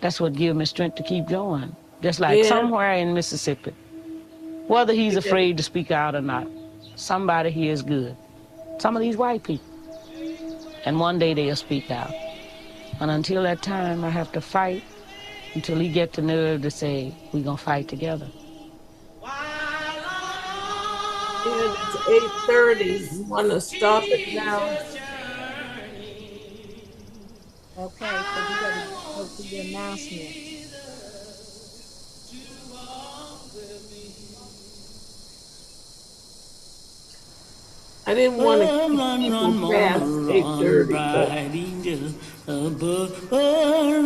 That's what gives me strength to keep going. Just like somewhere in Mississippi, whether he's afraid to speak out or not, somebody here is good. Some of these white people. And one day they'll speak out. And until that time, I have to fight until he gets the nerve to say, we're going to fight together. It's 8:30. You want to stop it now? Okay, so we got to go to the announcement. I didn't want to keep people past 8:30.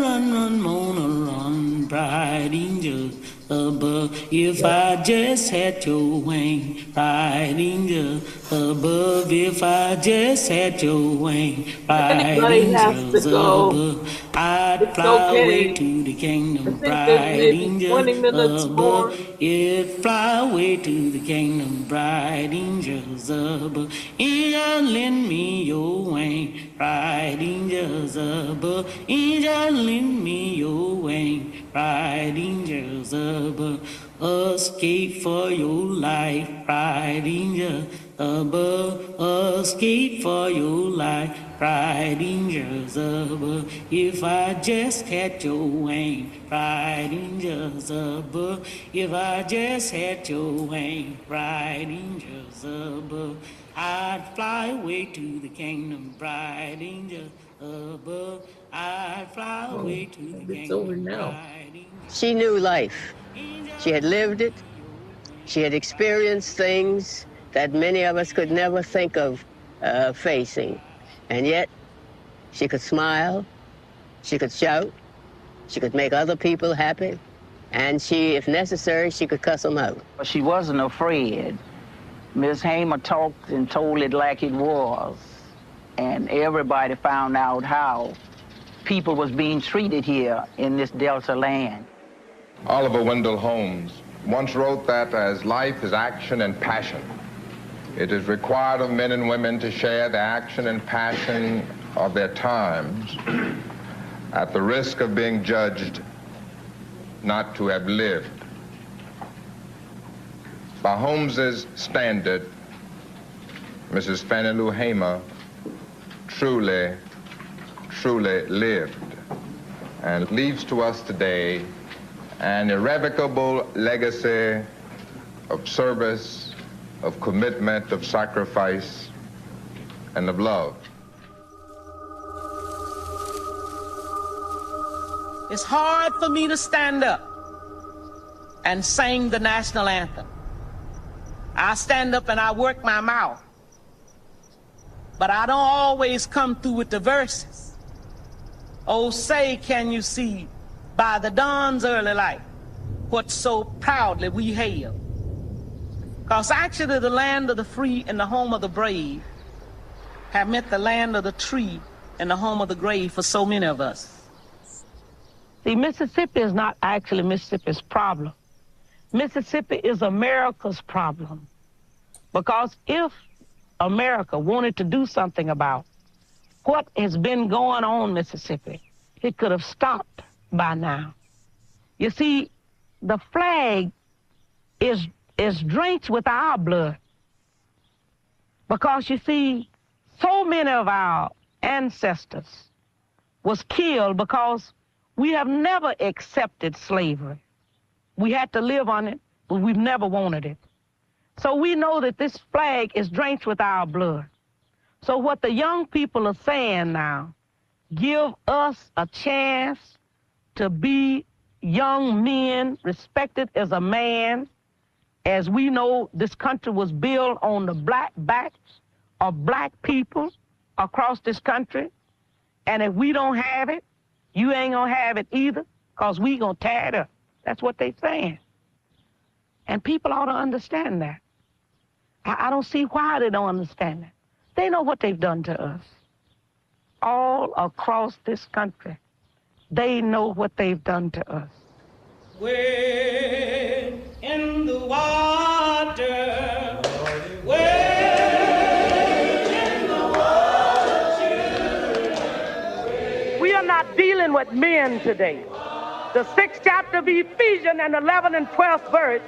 Run, run, bright angel above. If I just had your wing, bright angel above. If I just had your wing, bright angels above. I'd fly away to the kingdom, bright angel above. It'd fly away to the kingdom, bright angels above. Angel, lend me your wing, bright angels above. Angel, lend me your wing, bright angels above. Escape for your life, bright angel above. Escape for your life, bright angels above. If I just had your wing, bright angels above. If I just had your wing, bright angels above. I'd fly away to the kingdom, bright angel above. I'd fly away to the kingdom, bright angel. She knew life. She had lived it. She had experienced things that many of us could never think of facing. And yet, she could smile, she could shout, she could make other people happy, and she, if necessary, she could cuss them out. She wasn't afraid. Miss Hamer talked and told it like it was. And everybody found out how people was being treated here in this Delta land. Oliver Wendell Holmes once wrote that as life is action and passion, it is required of men and women to share the action and passion of their times at the risk of being judged not to have lived. By Holmes's standard, Mrs. Fannie Lou Hamer truly lived and leaves to us today an irrevocable legacy of service, of commitment, of sacrifice, and of love. It's hard for me to stand up and sing the national anthem. I stand up and I work my mouth, but I don't always come through with the verses. Oh, say, can you see by the dawn's early light what so proudly we hail? Because actually the land of the free and the home of the brave have meant the land of the tree and the home of the grave for so many of us. See, Mississippi is not actually Mississippi's problem. Mississippi is America's problem. Because if America wanted to do something about what has been going on in Mississippi, it could have stopped by now. You see, the flag is drenched with our blood. Because you see, so many of our ancestors was killed because we have never accepted slavery. We had to live on it, but we've never wanted it. So we know that this flag is drenched with our blood. So what the young people are saying now, give us a chance to be young men, respected as a man. As we know, this country was built on the black backs of black people across this country. And if we don't have it, you ain't gonna have it either, because we gonna tear it up. That's what they saying. And people ought to understand that. I don't see why they don't understand that. They know what they've done to us. All across this country, they know what they've done to us. Wade in the water, wade in the water. We are not dealing with men today. The 6th chapter of Ephesians and 11th and 12th verse,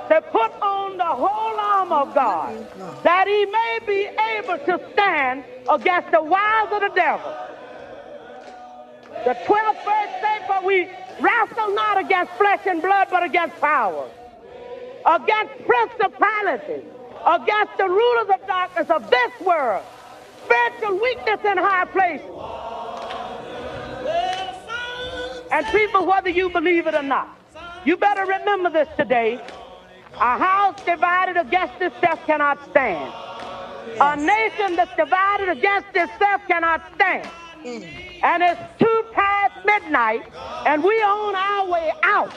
to put on the whole armor of God, that he may be able to stand against the wiles of the devil. The 12th verse says, for we wrestle not against flesh and blood, but against powers, against principalities, against the rulers of darkness of this world, spiritual weakness in high places. And people, whether you believe it or not, you better remember this today. A house divided against itself cannot stand. A nation that's divided against itself cannot stand. And it's 2 past midnight, and we on our way out.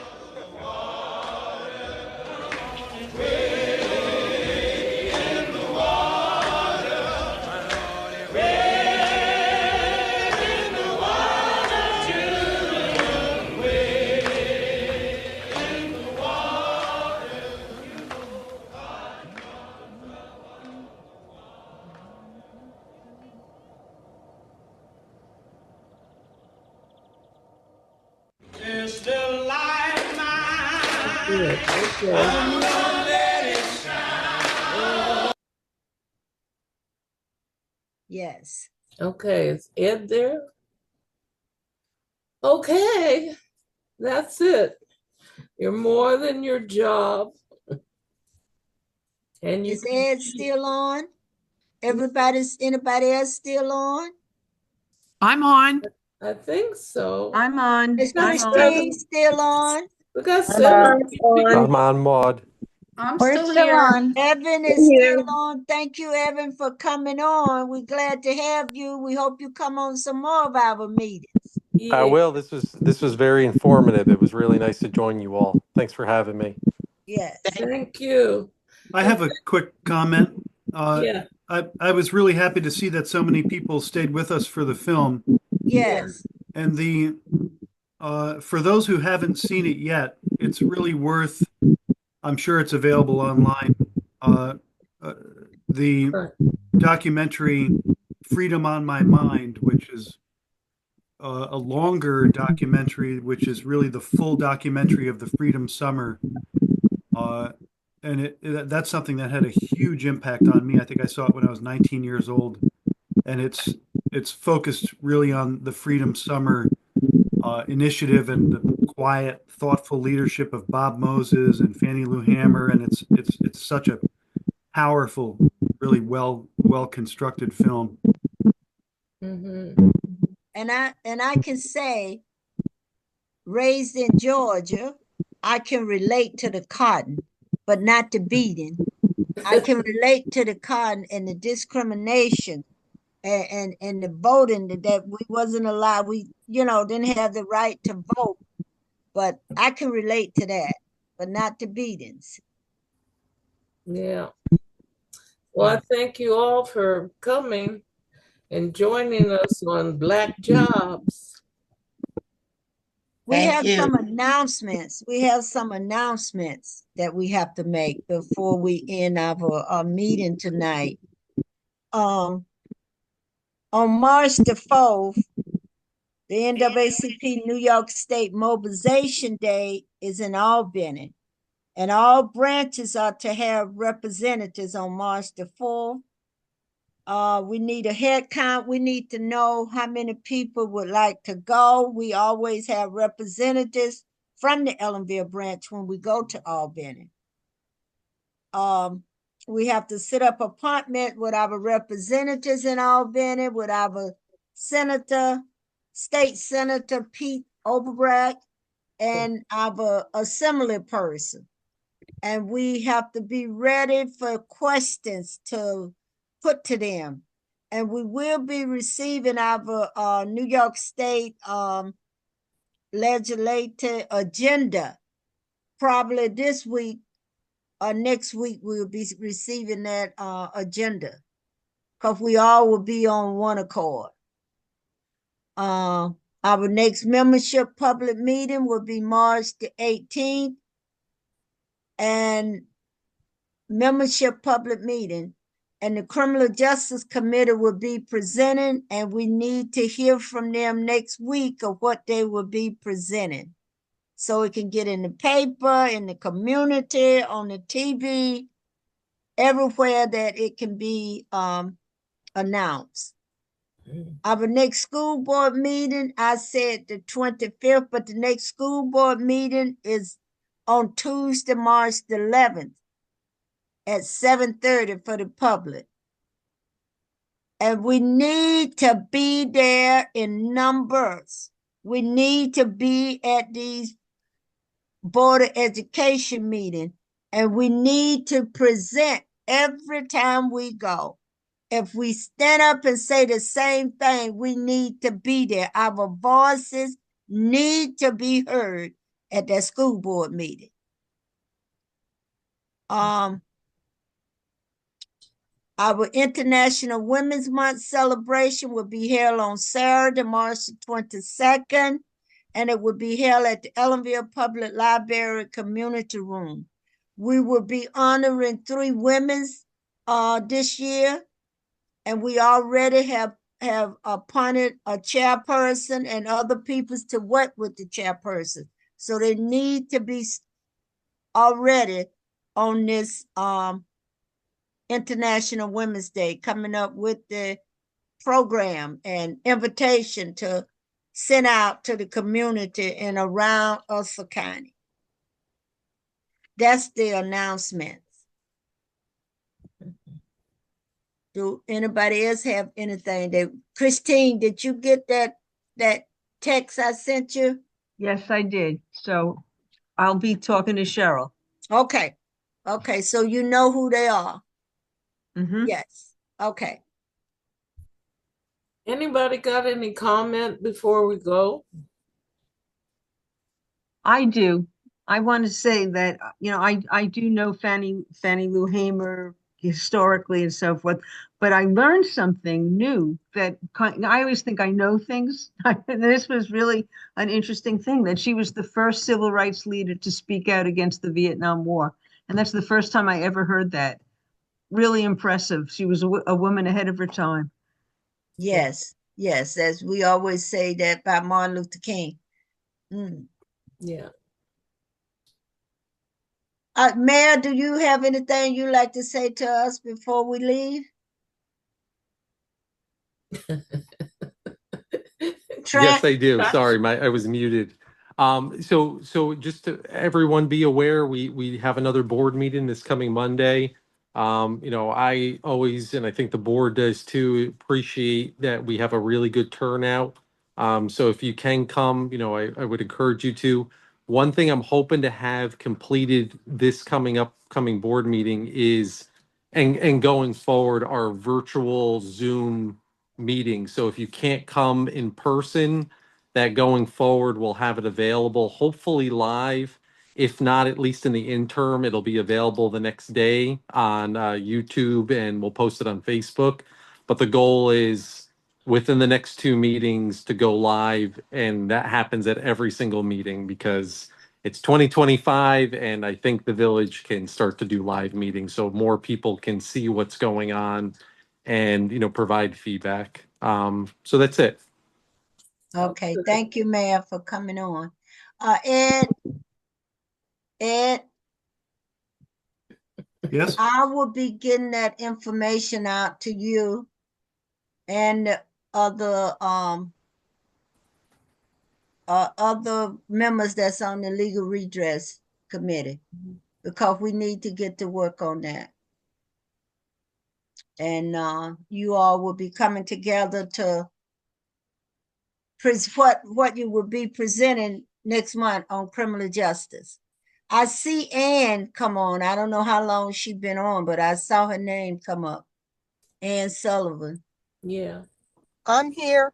It's the light of mine. Okay. I'm gonna let it shine. Yes. Okay, is Ed there? Okay, that's it. You're more than your job. And you Is Ed still on? Anybody else still on? I'm on. I think so. I'm on. Is I'm Christine on. still on? We got 7 people. I'm on, Maud. I'm We're still still here. on. Evan is still on. Thank you, Evan, for coming on. We're glad to have you. We hope you come on some more of our meetings. I will. This was very informative. It was really nice to join you all. Thanks for having me. Yes. Thank you. I have a quick comment. Yeah. I was really happy to see that so many people stayed with us for the film. Yes. And for those who haven't seen it yet, it's really worth, I'm sure it's available online. The documentary Freedom on My Mind, which is a longer documentary, which is really the full documentary of the Freedom Summer. And that's something that had a huge impact on me. I think I saw it when I was 19 years old. And it's focused really on the Freedom Summer initiative and the quiet, thoughtful leadership of Bob Moses and Fannie Lou Hamer. And it's such a powerful, really well constructed film. Mm-hmm. And I can say, raised in Georgia, I can relate to the cotton, but not the beating. I can relate to the cotton and the discrimination and the voting that we wasn't allowed. We, didn't have the right to vote. But I can relate to that, but not the beatings. Yeah. Well, I thank you all for coming. and joining us on Black Jobs. We Thank have you. some announcements. We have some announcements that we have to make before we end our meeting tonight. On March the 4th, the NAACP New York State Mobilization Day is in Albany, and all branches are to have representatives on March the 4th. We need a head count. We need to know how many people would like to go. We always have representatives from the Ellenville branch when we go to Albany. We have to set up an appointment with our representatives in Albany, with our State Senator Pete Overbrack, and our assembly person. And we have to be ready for questions to put to them. And we will be receiving our New York State legislative agenda probably this week or next week. We'll be receiving that agenda because we all will be on one accord. Our next membership public meeting will be March the 18th, and membership public meeting, and the Criminal Justice Committee will be presenting, and we need to hear from them next week of what they will be presenting, so it can get in the paper, in the community, on the TV, everywhere that it can be announced. Our next school board meeting, I said the 25th, but the next school board meeting is on Tuesday, March the 11th at 7:30 for the public. And we need to be there in numbers. We need to be at these Board of Education meetings, and we need to present every time we go. If we stand up and say the same thing, we need to be there. Our voices need to be heard at that school board meeting. Our International Women's Month celebration will be held on Saturday, March 22nd, and it will be held at the Ellenville Public Library Community Room. We will be honoring 3 women this year, and we already have appointed a chairperson and other people to work with the chairperson. So they need to be already on this International Women's Day, coming up with the program and invitation to send out to the community and around Ulster County. That's the announcements. Do anybody else have anything? Christine, did you get that text I sent you? Yes, I did. So I'll be talking to Cheryl. Okay. Okay, so you know who they are. Mm-hmm. Yes. Okay. Anybody got any comment before we go? I do. I want to say that, I do know Fannie Lou Hamer historically and so forth, but I learned something new that I always think I know things. And this was really an interesting thing, that she was the first civil rights leader to speak out against the Vietnam War. And that's the first time I ever heard that. Really impressive. She was a woman ahead of her time. Yes. Yes. As we always say that by Martin Luther King. Yeah. Mayor, do you have anything you'd like to say to us before we leave? Yes, I do. Sorry, I was muted. So just to everyone be aware, we have another board meeting this coming Monday. I always, and I think the board does too, appreciate that we have a really good turnout. So if you can come, I would encourage you to. One thing I'm hoping to have completed this upcoming board meeting is, and going forward, our virtual Zoom meeting. So if you can't come in person, that going forward, we'll have it available, hopefully live. If not, at least in the interim, it'll be available the next day on YouTube, and we'll post it on Facebook. But the goal is within the next 2 meetings to go live, and that happens at every single meeting because it's 2025, and I think the village can start to do live meetings so more people can see what's going on and, provide feedback. So that's it. Okay, thank you, Mayor, for coming on. Ed, Yes. I will be getting that information out to you and the other members that's on the legal redress committee, because we need to get to work on that. And you all will be coming together to what you will be presenting next month on criminal justice. I see Ann come on. I don't know how long she's been on, but I saw her name come up. Ann Sullivan. Yeah. I'm here.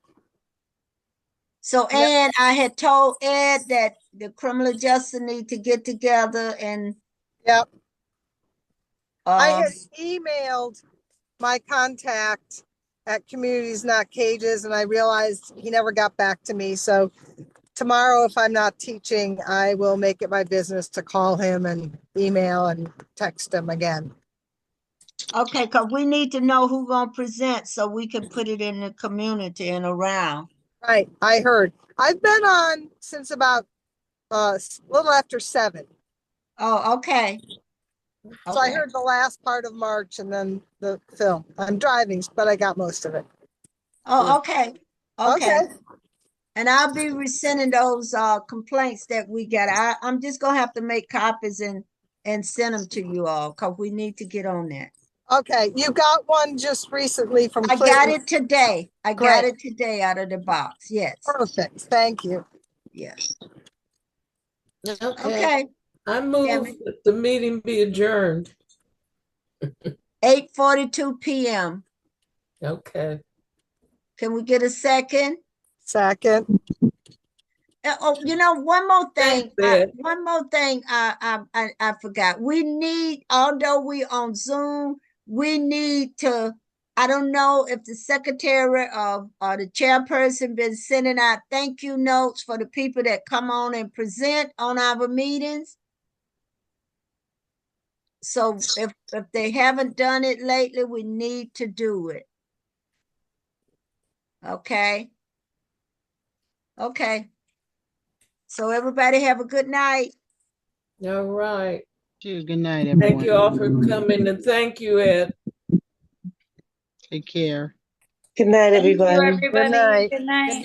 So, Ann, I had told Ed that the criminal justice need to get together and. Yep. I had emailed my contact at Communities Not Cages, and I realized he never got back to me. So tomorrow, if I'm not teaching, I will make it my business to call him and email and text him again. Okay, because we need to know who's going to present so we can put it in the community and around. Right, I heard. I've been on since about a little after 7. Oh, okay. So I heard the last part of March and then the film. I'm driving, but I got most of it. Oh, okay. Okay. And I'll be resending those complaints that we got. I'm just going to have to make copies and send them to you all because we need to get on that. Okay, you got one just recently from I got it today. I got it today out of the box. Yes. Perfect. Thank you. Yes. Okay. I move that the meeting be adjourned. 8:42 p.m. Okay. Can we get a second? Second. Oh, one more thing. I forgot. We need, although we on Zoom, we need to. I don't know if the secretary or the chairperson been sending out thank you notes for the people that come on and present on our meetings. So if they haven't done it lately, we need to do it. Okay. Okay. So everybody have a good night. All right. Good night, everyone. Thank you all for coming, and thank you, Ed. Take care. Good night, everybody. Thank you, everybody. Good night. Good night.